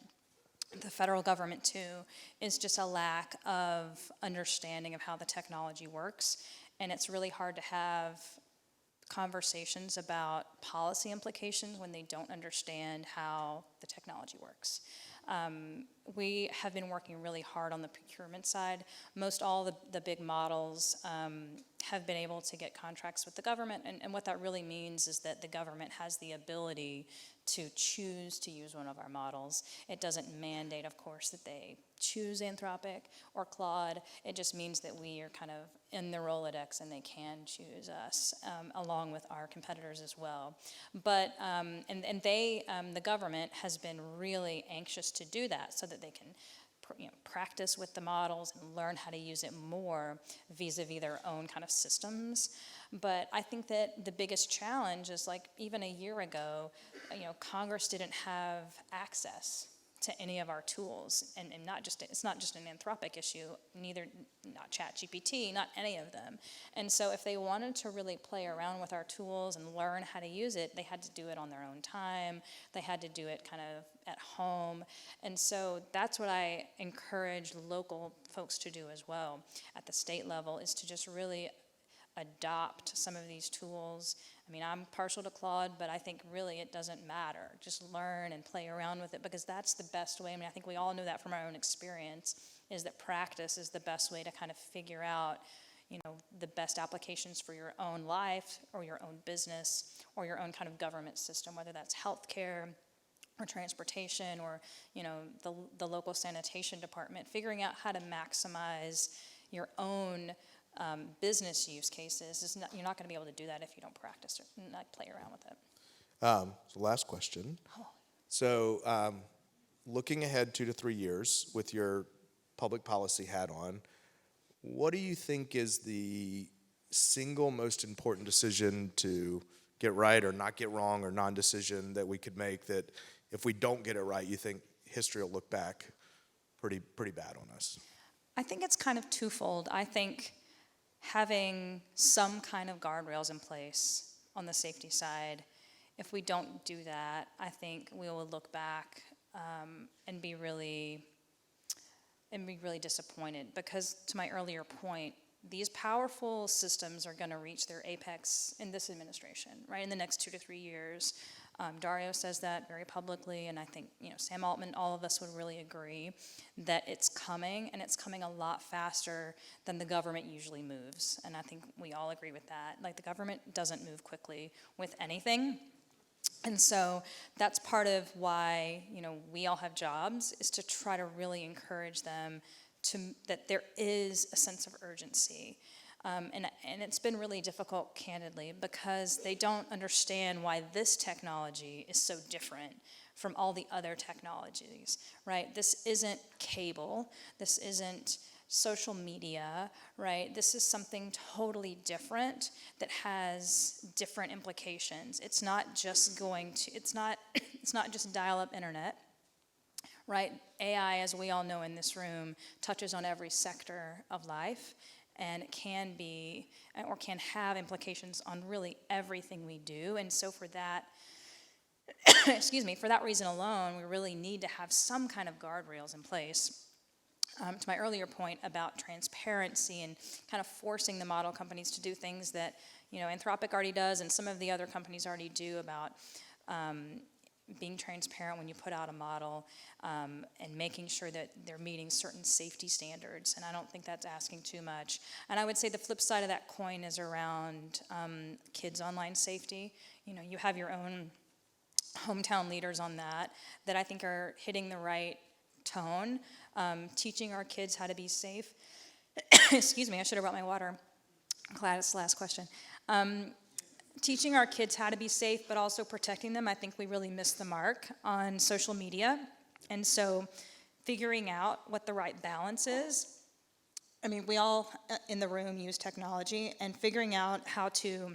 Speaker 17: The federal government too is just a lack of understanding of how the technology works, and it's really hard to have conversations about policy implications when they don't understand how the technology works. We have been working really hard on the procurement side. Most all the big models have been able to get contracts with the government, and what that really means is that the government has the ability to choose to use one of our models. It doesn't mandate, of course, that they choose Anthropic or Claude. It just means that we are kind of in the Rolodex and they can choose us, along with our competitors as well. But, the government has been really anxious to do that so that they can practice with the models and learn how to use it more vis-a-vis their own kind of systems. But I think that the biggest challenge is, like, even a year ago, Congress didn't have access to any of our tools, and it's not just an Anthropic issue, not ChatGPT, not any of them. And so if they wanted to really play around with our tools and learn how to use it, they had to do it on their own time. They had to do it kind of at home. And so that's what I encourage local folks to do as well at the state level, is to just really adopt some of these tools. I mean, I'm partial to Claude, but I think really it doesn't matter. Just learn and play around with it, because that's the best way. I mean, I think we all know that from our own experience, is that practice is the best way to kind of figure out, you know, the best applications for your own life or your own business or your own kind of government system, whether that's healthcare or transportation or, you know, the local sanitation department. Figuring out how to maximize your own business use cases, you're not going to be able to do that if you don't practice or not play around with it.
Speaker 16: So last question. So looking ahead 2 to 3 years with your public policy hat on, what do you think is the single most important decision to get right or not get wrong, or non-decision that we could make that if we don't get it right, you think history will look back pretty bad on us?
Speaker 17: I think it's kind of twofold. I think having some kind of guardrails in place on the safety side, if we don't do that, I think we will look back and be really disappointed, because to my earlier point, these powerful systems are going to reach their apex in this administration, right, in the next 2 to 3 years. Dario says that very publicly, and I think, you know, Sam Altman, all of us would really agree that it's coming, and it's coming a lot faster than the government usually moves. And I think we all agree with that. Like, the government doesn't move quickly with anything. And so that's part of why, you know, we all have jobs, is to try to really encourage them that there is a sense of urgency. And it's been really difficult, candidly, because they don't understand why this technology is so different from all the other technologies, right? This isn't cable. This isn't social media, right? This is something totally different that has different implications. It's not just it's not just dial-up internet, right? AI, as we all know in this room, touches on every sector of life, and it can be, or can have implications on really everything we do. And so for that, for that reason alone, we really need to have some kind of guardrails in place. To my earlier point about transparency and kind of forcing the model companies to do things that, you know, Anthropic already does and some of the other companies already do, about being transparent when you put out a model, and making sure that they're meeting certain safety standards. And I don't think that's asking too much. And I would say the flip side of that coin is around kids' online safety. You know, you have your own hometown leaders on that I think are hitting the right tone, teaching our kids how to be safe. Excuse me, I should have brought my water. I'm glad it's the last question. Teaching our kids how to be safe, but also protecting them. I think we really missed the mark on social media. And so figuring out what the right balance is. I mean, we all in the room use technology, and figuring out how to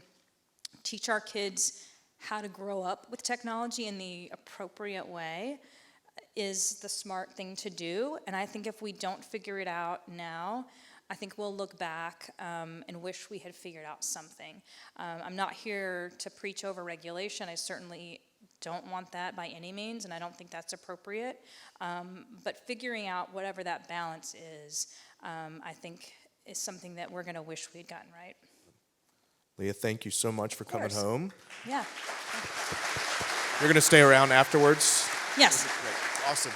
Speaker 17: teach our kids how to grow up with technology in the appropriate way is the smart thing to do. And I think if we don't figure it out now, I think we'll look back and wish we had figured out something. I'm not here to preach over regulation. I certainly don't want that by any means, and I don't think that's appropriate. But figuring out whatever that balance is, I think is something that we're going to wish we'd gotten right.
Speaker 16: Leah, thank you so much for coming home.
Speaker 17: Yeah.
Speaker 16: You're going to stay around afterwards?
Speaker 17: Yes.
Speaker 16: Awesome.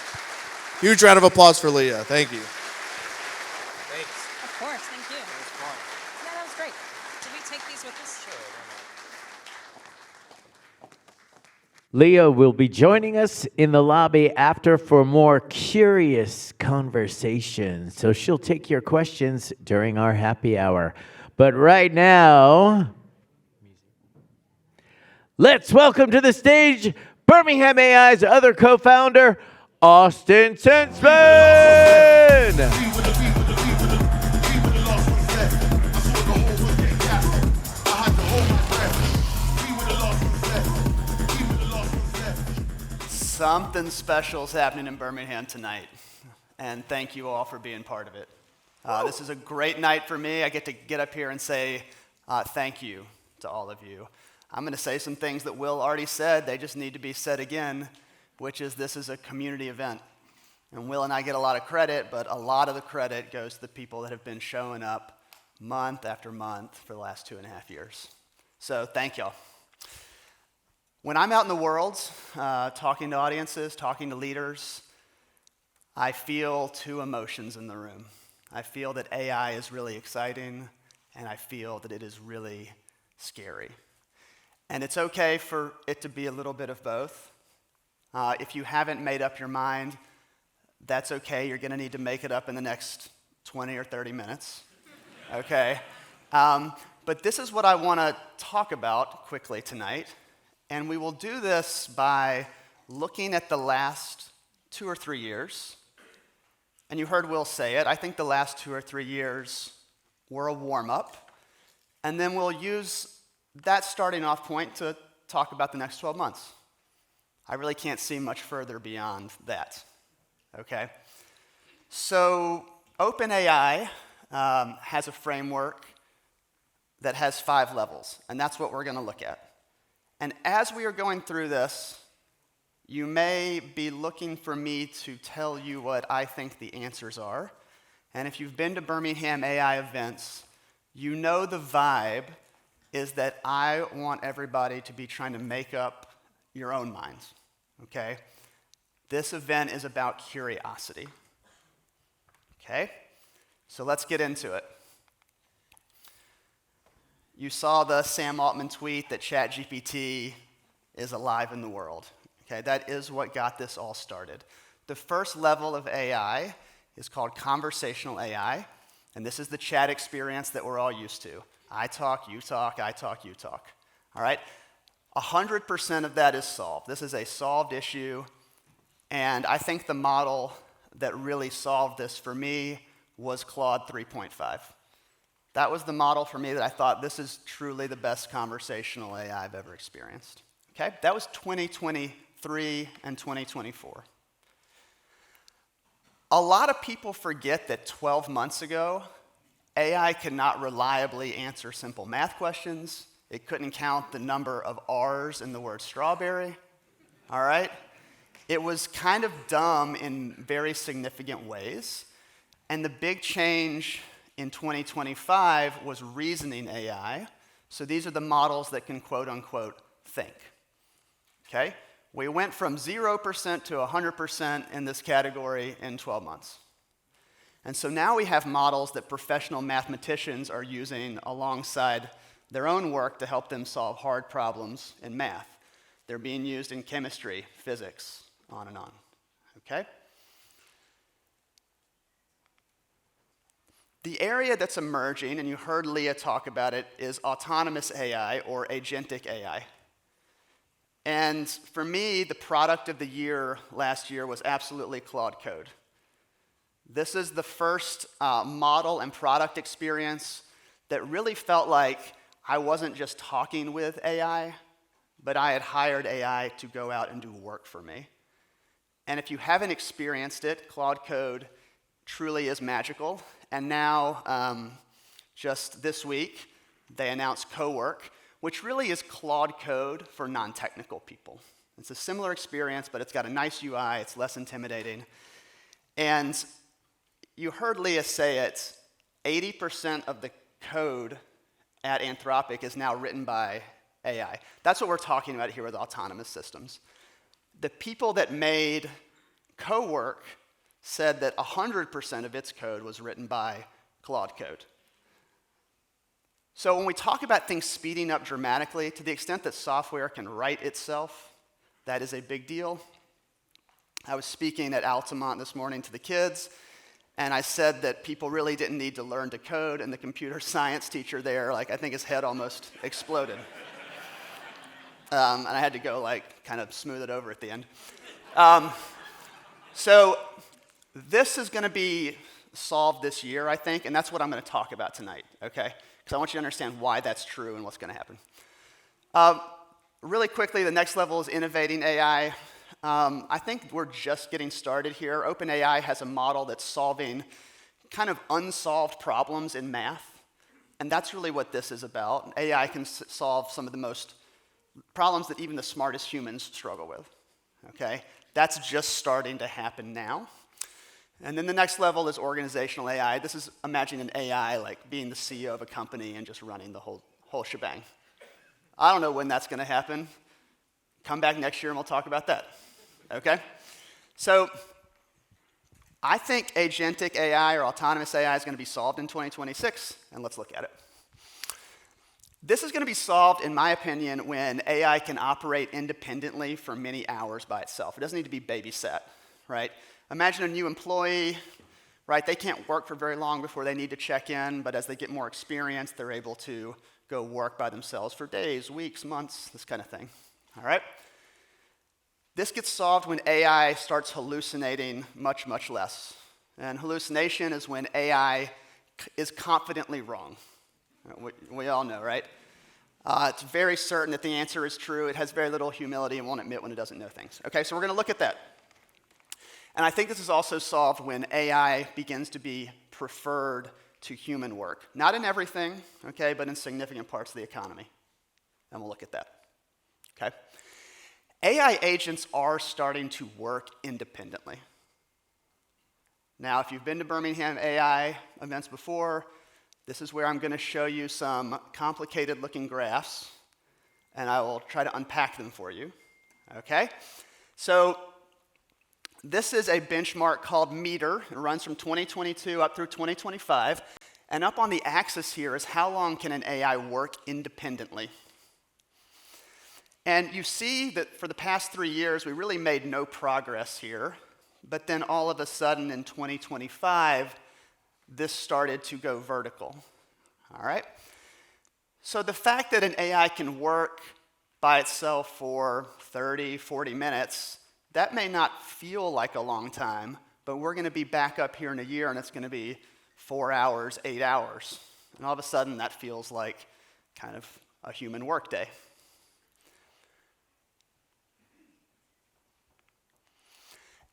Speaker 16: Huge round of applause for Leah. Thank you. Thanks.
Speaker 17: Of course, thank you.
Speaker 16: That was fun.
Speaker 17: Yeah, that was great. Did we take these with us? Sure.
Speaker 15: Leah will be joining us in the lobby after for more curious conversation. So she'll take your questions during our happy hour. But right now, let's welcome to the stage Birmingham AI's other co-founder, Austin Sensman.
Speaker 12: Something special is happening in Birmingham tonight, and thank you all for being part of it. This is a great night for me. I get to get up here and say thank you to all of you. I'm going to say some things that Will already said. They just need to be said again, which is this is a community event. And Will and I get a lot of credit, but a lot of the credit goes to the people that have been showing up month after month for the last 2.5 years. So thank y'all. When I'm out in the world, talking to audiences, talking to leaders, I feel two emotions in the room. I feel that AI is really exciting, and I feel that it is really scary. And it's okay for it to be a little bit of both. If you haven't made up your mind, that's okay. You're going to need to make it up in the next 20 or 30 minutes. Okay? But this is what I want to talk about quickly tonight. And we will do this by looking at the last 2 or 3 years. And you heard Will say it. I think the last 2 or 3 years were a warm-up. And then we'll use that starting off point to talk about the next 12 months. I really can't see much further beyond that. Okay? So OpenAI has a framework that has 5 levels, and that's what we're going to look at. And as we are going through this, you may be looking for me to tell you what I think the answers are. And if you've been to Birmingham AI events, you know the vibe is that I want everybody to be trying to make up your own minds, okay? This event is about curiosity, okay? So let's get into it. You saw the Sam Altman tweet that ChatGPT is alive in the world. Okay, that is what got this all started. The first level of AI is called conversational AI, and this is the chat experience that we're all used to. I talk, you talk, I talk, you talk. All right? 100% of that is solved. This is a solved issue, and I think the model that really solved this for me was Claude 3.5. That was the model for me that I thought this is truly the best conversational AI I've ever experienced. Okay? That was 2023 and 2024. A lot of people forget that 12 months ago, AI could not reliably answer simple math questions. It couldn't count the number of R's in the word strawberry. All right? It was kind of dumb in very significant ways. And the big change in 2025 was reasoning AI. So these are the models that can quote unquote think. Okay? We went from 0% to 100% in this category in 12 months. And so now we have models that professional mathematicians are using alongside their own work to help them solve hard problems in math. They're being used in chemistry, physics, on and on. Okay? The area that's emerging, and you heard Leah talk about it, is autonomous AI or agentic AI. And for me, the product of the year last year was absolutely Claude Code. This is the first model and product experience that really felt like I wasn't just talking with AI, but I had hired AI to go out and do work for me. And if you haven't experienced it, Claude Code truly is magical. And now, just this week, they announced Cowork, which really is Claude Code for non-technical people. It's a similar experience, but it's got a nice UI, it's less intimidating. And you heard Leah say it, 80% of the code at Anthropic is now written by AI. That's what we're talking about here with autonomous systems. The people that made Cowork said that 100% of its code was written by Claude Code. So when we talk about things speeding up dramatically, to the extent that software can write itself, that is a big deal. I was speaking at Altamont this morning to the kids, and I said that people really didn't need to learn to code, and the computer science teacher there, I think his head almost exploded. And I had to go, kind of smooth it over at the end. So this is going to be solved this year, I think, and that's what I'm going to talk about tonight, okay? Because I want you to understand why that's true and what's going to happen. Really quickly, the next level is innovating AI. I think we're just getting started here. OpenAI has a model that's solving kind of unsolved problems in math. And that's really what this is about. AI can solve some of the most problems that even the smartest humans struggle with, okay? That's just starting to happen now. And then the next level is organizational AI. This is imagining an AI like being the CEO of a company and just running the whole shebang. I don't know when that's going to happen. Come back next year and we'll talk about that, okay? So I think agentic AI or autonomous AI is going to be solved in 2026, and let's look at it. This is going to be solved, in my opinion, when AI can operate independently for many hours by itself. It doesn't need to be babysat, right? Imagine a new employee, right? They can't work for very long before they need to check in, but as they get more experience, they're able to go work by themselves for days, weeks, months, this kind of thing, all right? This gets solved when AI starts hallucinating much, much less. And hallucination is when AI is confidently wrong. We all know, right? It's very certain that the answer is true. It has very little humility and won't admit when it doesn't know things. Okay, so we're going to look at that. And I think this is also solved when AI begins to be preferred to human work. Not in everything, okay, but in significant parts of the economy. And we'll look at that, okay? AI agents are starting to work independently. Now, if you've been to Birmingham AI events before, this is where I'm going to show you some complicated looking graphs, and I will try to unpack them for you, okay? So this is a benchmark called Meter. It runs from 2022 up through 2025, and up on the axis here is how long can an AI work independently. And you see that for the past 3 years, we really made no progress here, but then all of a sudden in 2025, this started to go vertical, all right? So the fact that an AI can work by itself for 30, 40 minutes, that may not feel like a long time, but we're going to be back up here in a year and it's going to be 4 hours, 8 hours. And all of a sudden that feels like kind of a human workday.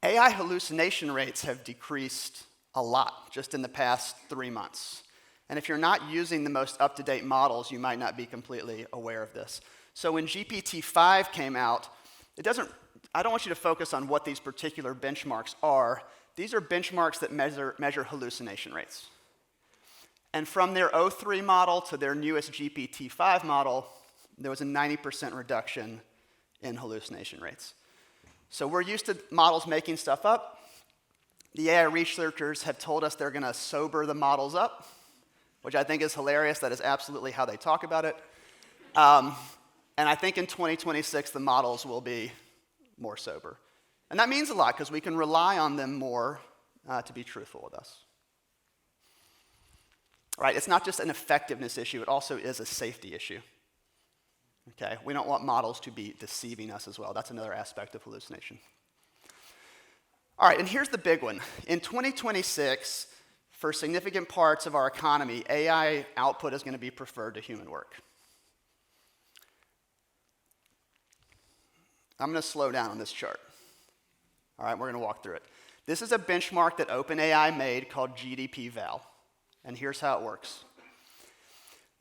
Speaker 12: AI hallucination rates have decreased a lot just in the past 3 months. And if you're not using the most up-to-date models, you might not be completely aware of this. So when GPT-5 came out, I don't want you to focus on what these particular benchmarks are. These are benchmarks that measure hallucination rates. And from their 03 model to their newest GPT-5 model, there was a 90% reduction in hallucination rates. So we're used to models making stuff up. The AI researchers have told us they're going to sober the models up, which I think is hilarious. That is absolutely how they talk about it. And I think in 2026, the models will be more sober. And that means a lot because we can rely on them more to be truthful with us. Right? It's not just an effectiveness issue. It also is a safety issue. Okay, we don't want models to be deceiving us as well. That's another aspect of hallucination. All right, and here's the big one. In 2026, for significant parts of our economy, AI output is going to be preferred to human work. I'm going to slow down on this chart. All right, we're going to walk through it. This is a benchmark that OpenAI made called GDP-Val, and here's how it works.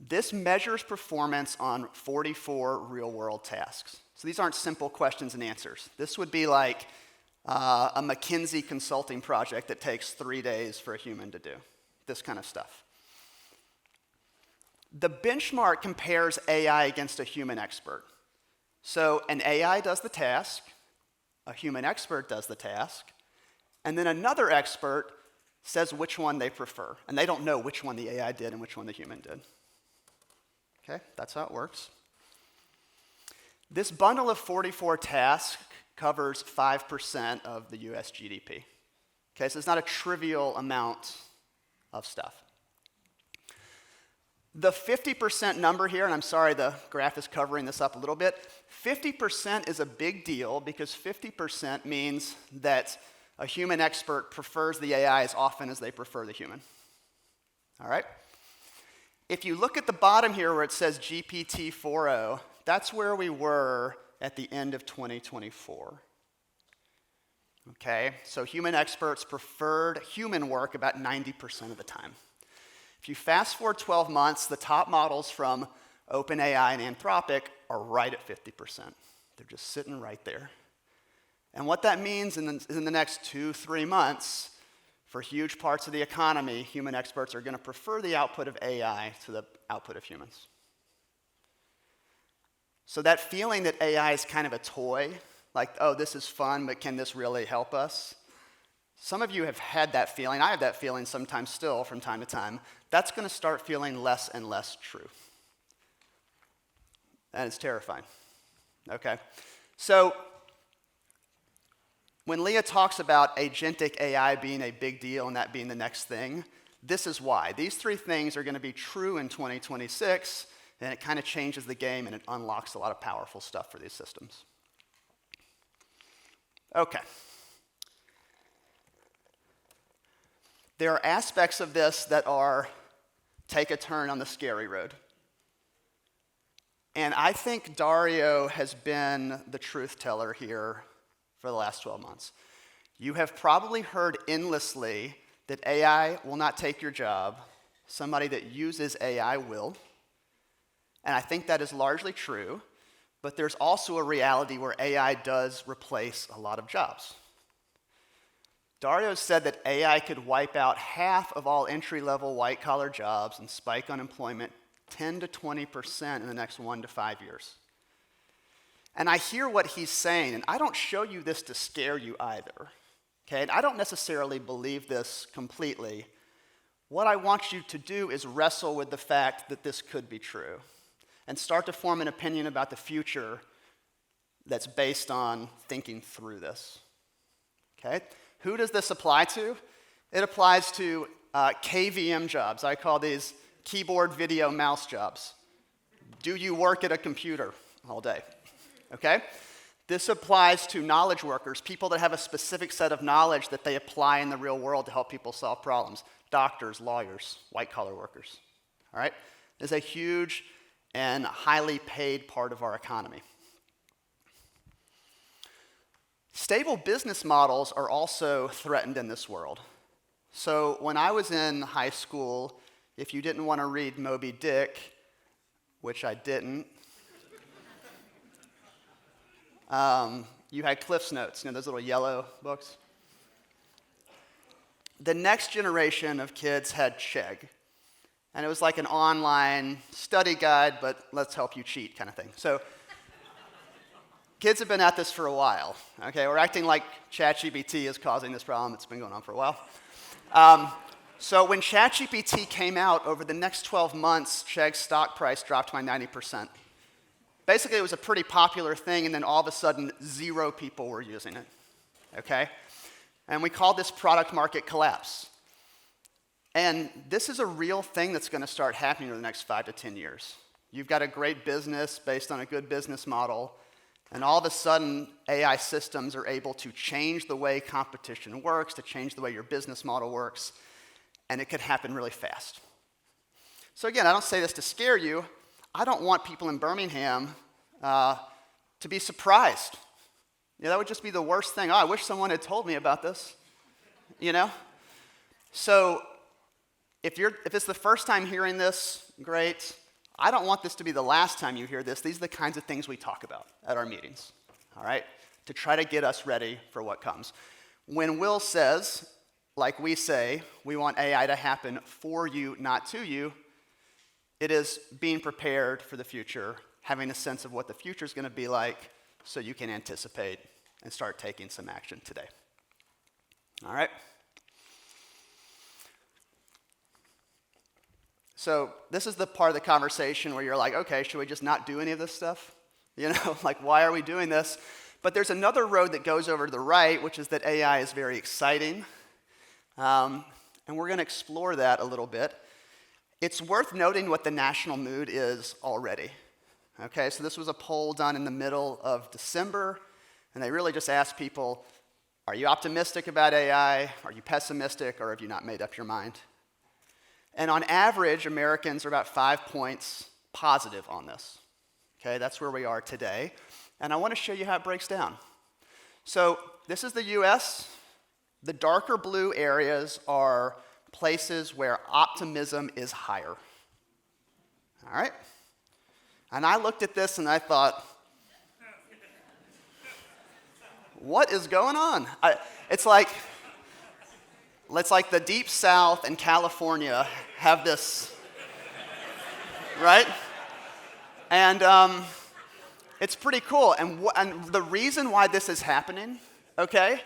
Speaker 12: This measures performance on 44 real-world tasks. So these aren't simple questions and answers. This would be like a McKinsey consulting project that takes 3 days for a human to do, this kind of stuff. The benchmark compares AI against a human expert. So an AI does the task, a human expert does the task, and then another expert says which one they prefer. And they don't know which one the AI did and which one the human did. Okay, that's how it works. This bundle of 44 tasks covers 5% of the US GDP. Okay, so it's not a trivial amount of stuff. The 50% number here, and I'm sorry the graph is covering this up a little bit, 50% is a big deal because 50% means that a human expert prefers the AI as often as they prefer the human. All right? If you look at the bottom here where it says GPT-4o, that's where we were at the end of 2024. Okay, so human experts preferred human work about 90% of the time. If you fast forward 12 months, the top models from OpenAI and Anthropic are right at 50%. They're just sitting right there. And what that means is in the next 2-3 months, for huge parts of the economy, human experts are going to prefer the output of AI to the output of humans. So that feeling that AI is kind of a toy, like, oh, this is fun, but can this really help us? Some of you have had that feeling. I have that feeling sometimes still from time to time. That's going to start feeling less and less true. And it's terrifying. Okay? So when Leah talks about agentic AI being a big deal and that being the next thing, this is why. These 3 things are going to be true in 2026, and it kind of changes the game and it unlocks a lot of powerful stuff for these systems. Okay. There are aspects of this that are take a turn on the scary road. And I think Dario has been the truth teller here for the last 12 months. You have probably heard endlessly that AI will not take your job. Somebody that uses AI will. And I think that is largely true, but there's also a reality where AI does replace a lot of jobs. Dario said that AI could wipe out half of all entry-level white-collar jobs and spike unemployment 10 to 20% in the next 1 to 5 years. And I hear what he's saying, and I don't show you this to scare you either. Okay? And I don't necessarily believe this completely. What I want you to do is wrestle with the fact that this could be true and start to form an opinion about the future that's based on thinking through this. Okay? Who does this apply to? It applies to KVM jobs. I call these keyboard, video, mouse jobs. Do you work at a computer all day? Okay? This applies to knowledge workers, people that have a specific set of knowledge that they apply in the real world to help people solve problems. Doctors, lawyers, white-collar workers. All right? It's a huge and highly paid part of our economy. Stable business models are also threatened in this world. So when I was in high school, if you didn't want to read Moby Dick, which I didn't, you had Cliff's Notes, those little yellow books. The next generation of kids had Chegg. And it was like an online study guide, but let's help you cheat kind of thing. So kids have been at this for a while. Okay, we're acting like ChatGPT is causing this problem. It's been going on for a while. So when ChatGPT came out, over the next 12 months, Chegg's stock price dropped by 90%. Basically, it was a pretty popular thing, and then all of a sudden, 0 people were using it. Okay? And we call this product market collapse. And this is a real thing that's going to start happening over the next 5 to 10 years. You've got a great business based on a good business model, and all of a sudden, AI systems are able to change the way competition works, to change the way your business model works, and it could happen really fast. So again, I don't say this to scare you. I don't want people in Birmingham to be surprised. That would just be the worst thing. Oh, I wish someone had told me about this. So if it's the first time hearing this, great. I don't want this to be the last time you hear this. These are the kinds of things we talk about at our meetings, all right, to try to get us ready for what comes. When Will says, like we say, we want AI to happen for you, not to you, it is being prepared for the future, having a sense of what the future is going to be like so you can anticipate and start taking some action today. All right? So this is the part of the conversation where you're like, okay, should we just not do any of this stuff? Like, why are we doing this? But there's another road that goes over to the right, which is that AI is very exciting. And we're going to explore that a little bit. It's worth noting what the national mood is already. Okay, so this was a poll done in the middle of December, and they really just asked people, are you optimistic about AI? Are you pessimistic? Or have you not made up your mind? And on average, Americans are about 5 points positive on this. Okay, that's where we are today. And I want to show you how it breaks down. So this is the US. The darker blue areas are places where optimism is higher. All right? And I looked at this and I thought, what is going on? It's like the Deep South and California have this, right? And it's pretty cool. And the reason why this is happening, okay,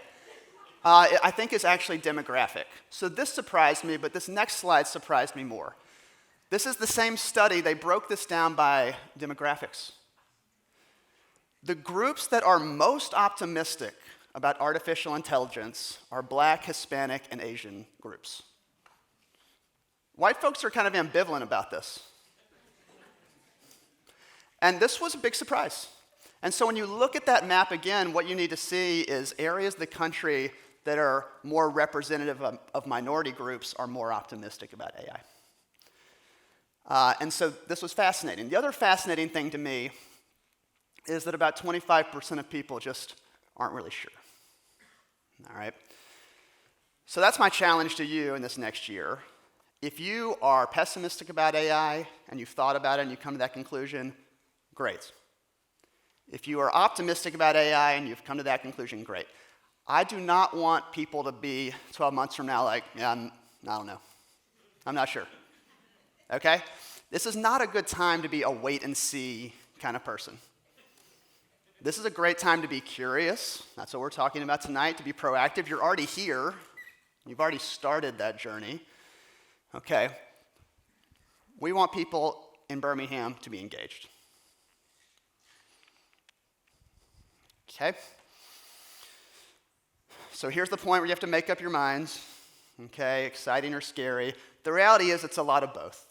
Speaker 12: I think is actually demographic. So this surprised me, but this next slide surprised me more. This is the same study. They broke this down by demographics. The groups that are most optimistic about artificial intelligence are Black, Hispanic, and Asian groups. White folks are kind of ambivalent about this. And this was a big surprise. And so when you look at that map again, what you need to see is areas of the country that are more representative of minority groups are more optimistic about AI. And so this was fascinating. The other fascinating thing to me is that about 25% of people just aren't really sure. All right? So that's my challenge to you in this next year. If you are pessimistic about AI and you've thought about it and you come to that conclusion, great. If you are optimistic about AI and you've come to that conclusion, great. I do not want people to be 12 months from now like, yeah, I don't know. I'm not sure. Okay? This is not a good time to be a wait and see kind of person. This is a great time to be curious. That's what we're talking about tonight, to be proactive. You're already here. You've already started that journey. Okay? We want people in Birmingham to be engaged. Okay? So here's the point where you have to make up your minds. Okay, exciting or scary. The reality is it's a lot of both.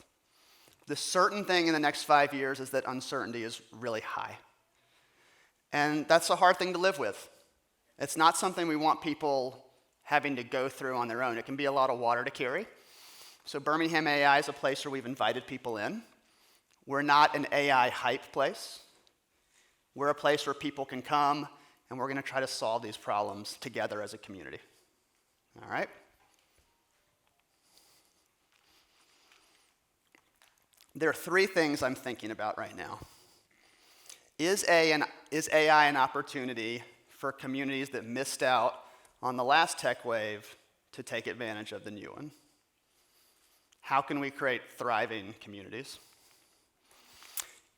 Speaker 12: The certain thing in the next 5 years is that uncertainty is really high. And that's a hard thing to live with. It's not something we want people having to go through on their own. It can be a lot of water to carry. So Birmingham AI is a place where we've invited people in. We're not an AI hype place. We're a place where people can come, and we're going to try to solve these problems together as a community. All right? There are 3 things I'm thinking about right now. Is AI an opportunity for communities that missed out on the last tech wave to take advantage of the new one? How can we create thriving communities?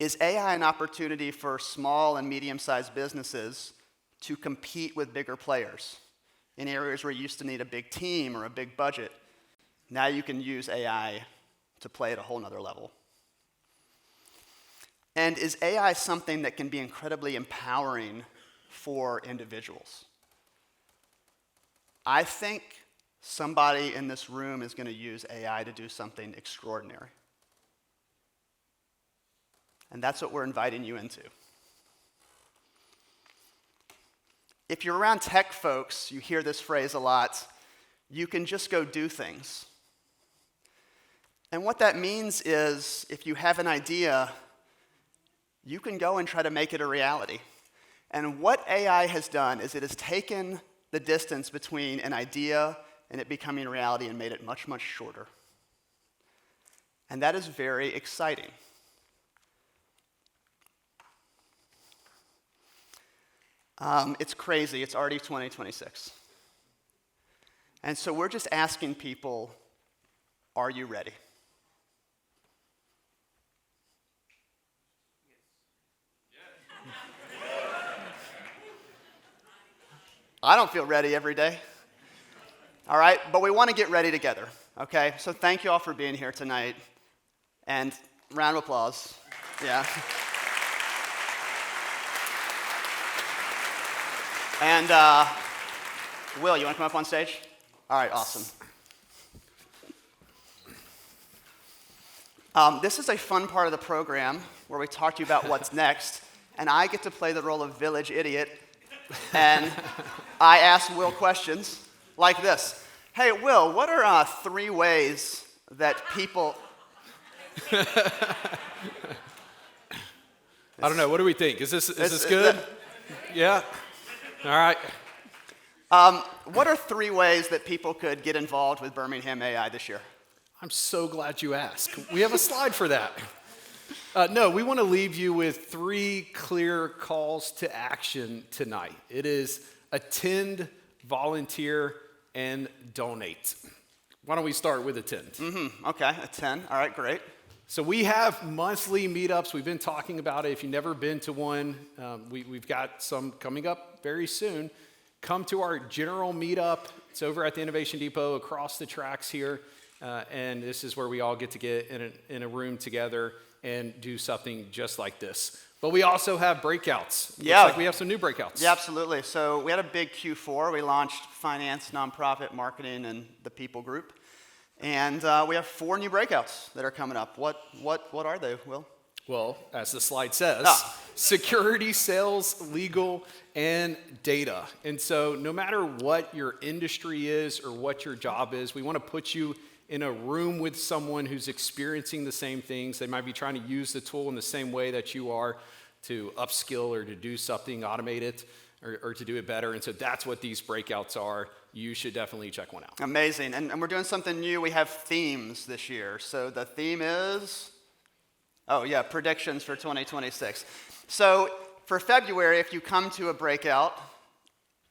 Speaker 12: Is AI an opportunity for small and medium-sized businesses to compete with bigger players in areas where you used to need a big team or a big budget? Now you can use AI to play at a whole nother level. And is AI something that can be incredibly empowering for individuals? I think somebody in this room is going to use AI to do something extraordinary. And that's what we're inviting you into. If you're around tech folks, you hear this phrase a lot, you can just go do things. And what that means is if you have an idea, you can go and try to make it a reality. And what AI has done is it has taken the distance between an idea and it becoming a reality and made it much, much shorter. And that is very exciting. It's crazy. It's already 2026. And so we're just asking people, are you ready? I don't feel ready every day. All right, but we want to get ready together, okay? So thank you all for being here tonight. And round of applause. Yeah. And Will, you want to come up on stage? All right, awesome. This is a fun part of the program where we talk to you about what's next, and I get to play the role of village idiot, and I ask Will questions like this. Hey, Will, what are 3 ways that people...
Speaker 11: I don't know, what do we think? Is this good? Yeah? All right.
Speaker 12: What are 3 ways that people could get involved with Birmingham AI this year?
Speaker 11: I'm so glad you asked. We have a slide for that. No, we want to leave you with 3 clear calls to action tonight. It is attend, volunteer, and donate. Why don't we start with attend?
Speaker 12: Okay, attend. All right, great.
Speaker 11: So we have monthly meetups. We've been talking about it. If you've never been to one, we've got some coming up very soon. Come to our general meetup. It's over at the Innovation Depot across the tracks here. And this is where we all get to get in a room together and do something just like this. But we also have breakouts.
Speaker 12: Yeah.
Speaker 11: Looks like we have some new breakouts.
Speaker 12: Yeah, absolutely. So we had a big Q4. We launched finance, nonprofit, marketing, and the people group. And we have 4 new breakouts that are coming up. What are they, Will?
Speaker 11: Well, as the slide says, security, sales, legal, and data. And so no matter what your industry is or what your job is, we want to put you in a room with someone who's experiencing the same things. They might be trying to use the tool in the same way that you are to upskill or to do something, automate it, or to do it better. And so that's what these breakouts are. You should definitely check one out.
Speaker 12: Amazing. And we're doing something new. We have themes this year. So the theme is, predictions for 2026. So for February, if you come to a breakout,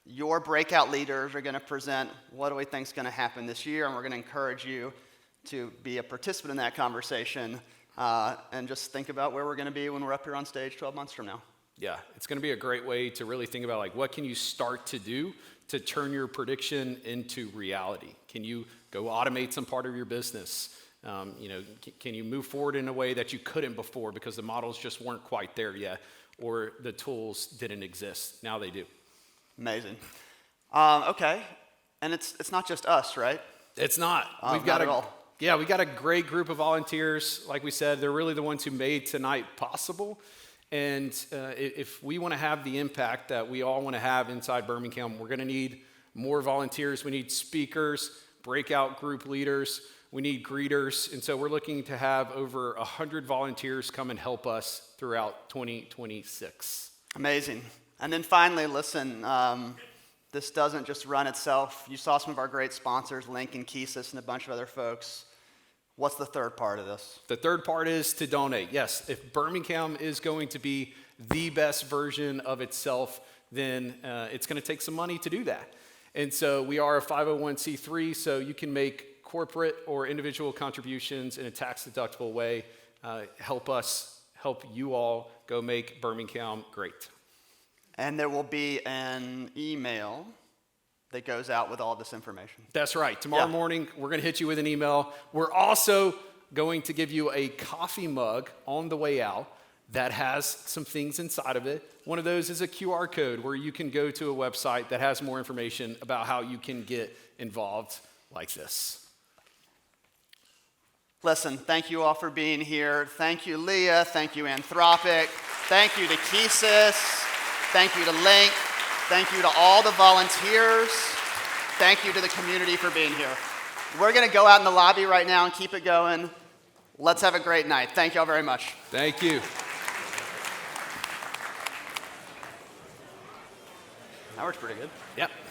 Speaker 12: your breakout leaders are going to present what do we think is going to happen this year, and we're going to encourage you to be a participant in that conversation and just think about where we're going to be when we're up here on stage 12 months from now.
Speaker 11: Yeah, it's going to be a great way to really think about like what can you start to do to turn your prediction into reality. Can you go automate some part of your business? Can you move forward in a way that you couldn't before because the models just weren't quite there yet, or the tools didn't exist? Now they do.
Speaker 12: Amazing. Okay, and it's not just us, right?
Speaker 11: It's not.
Speaker 12: We've got it all.
Speaker 11: Yeah, we got a great group of volunteers. Like we said, they're really the ones who made tonight possible. And if we want to have the impact that we all want to have inside Birmingham, we're going to need more volunteers. We need speakers, breakout group leaders. We need greeters. And so we're looking to have over 100 volunteers come and help us throughout 2026.
Speaker 12: Amazing. And then finally, listen, this doesn't just run itself. You saw some of our great sponsors, Link and Kesis and a bunch of other folks. What's the third part of this?
Speaker 11: The third part is to donate. Yes, if Birmingham is going to be the best version of itself, then it's going to take some money to do that. And so we are a 501c3, so you can make corporate or individual contributions in a tax-deductible way. Help us help you all go make Birmingham great.
Speaker 12: And there will be an email that goes out with all this information.
Speaker 11: That's right. Tomorrow morning, we're going to hit you with an email. We're also going to give you a coffee mug on the way out that has some things inside of it. One of those is a QR code where you can go to a website that has more information about how you can get involved like this.
Speaker 12: Listen, thank you all for being here. Thank you, Leah. Thank you, Anthropic. Thank you to Kesis. Thank you to Link. Thank you to all the volunteers. Thank you to the community for being here. We're going to go out in the lobby right now and keep it going. Let's have a great night. Thank you all very much.
Speaker 11: Thank you.
Speaker 12: That works pretty good.
Speaker 11: Yep.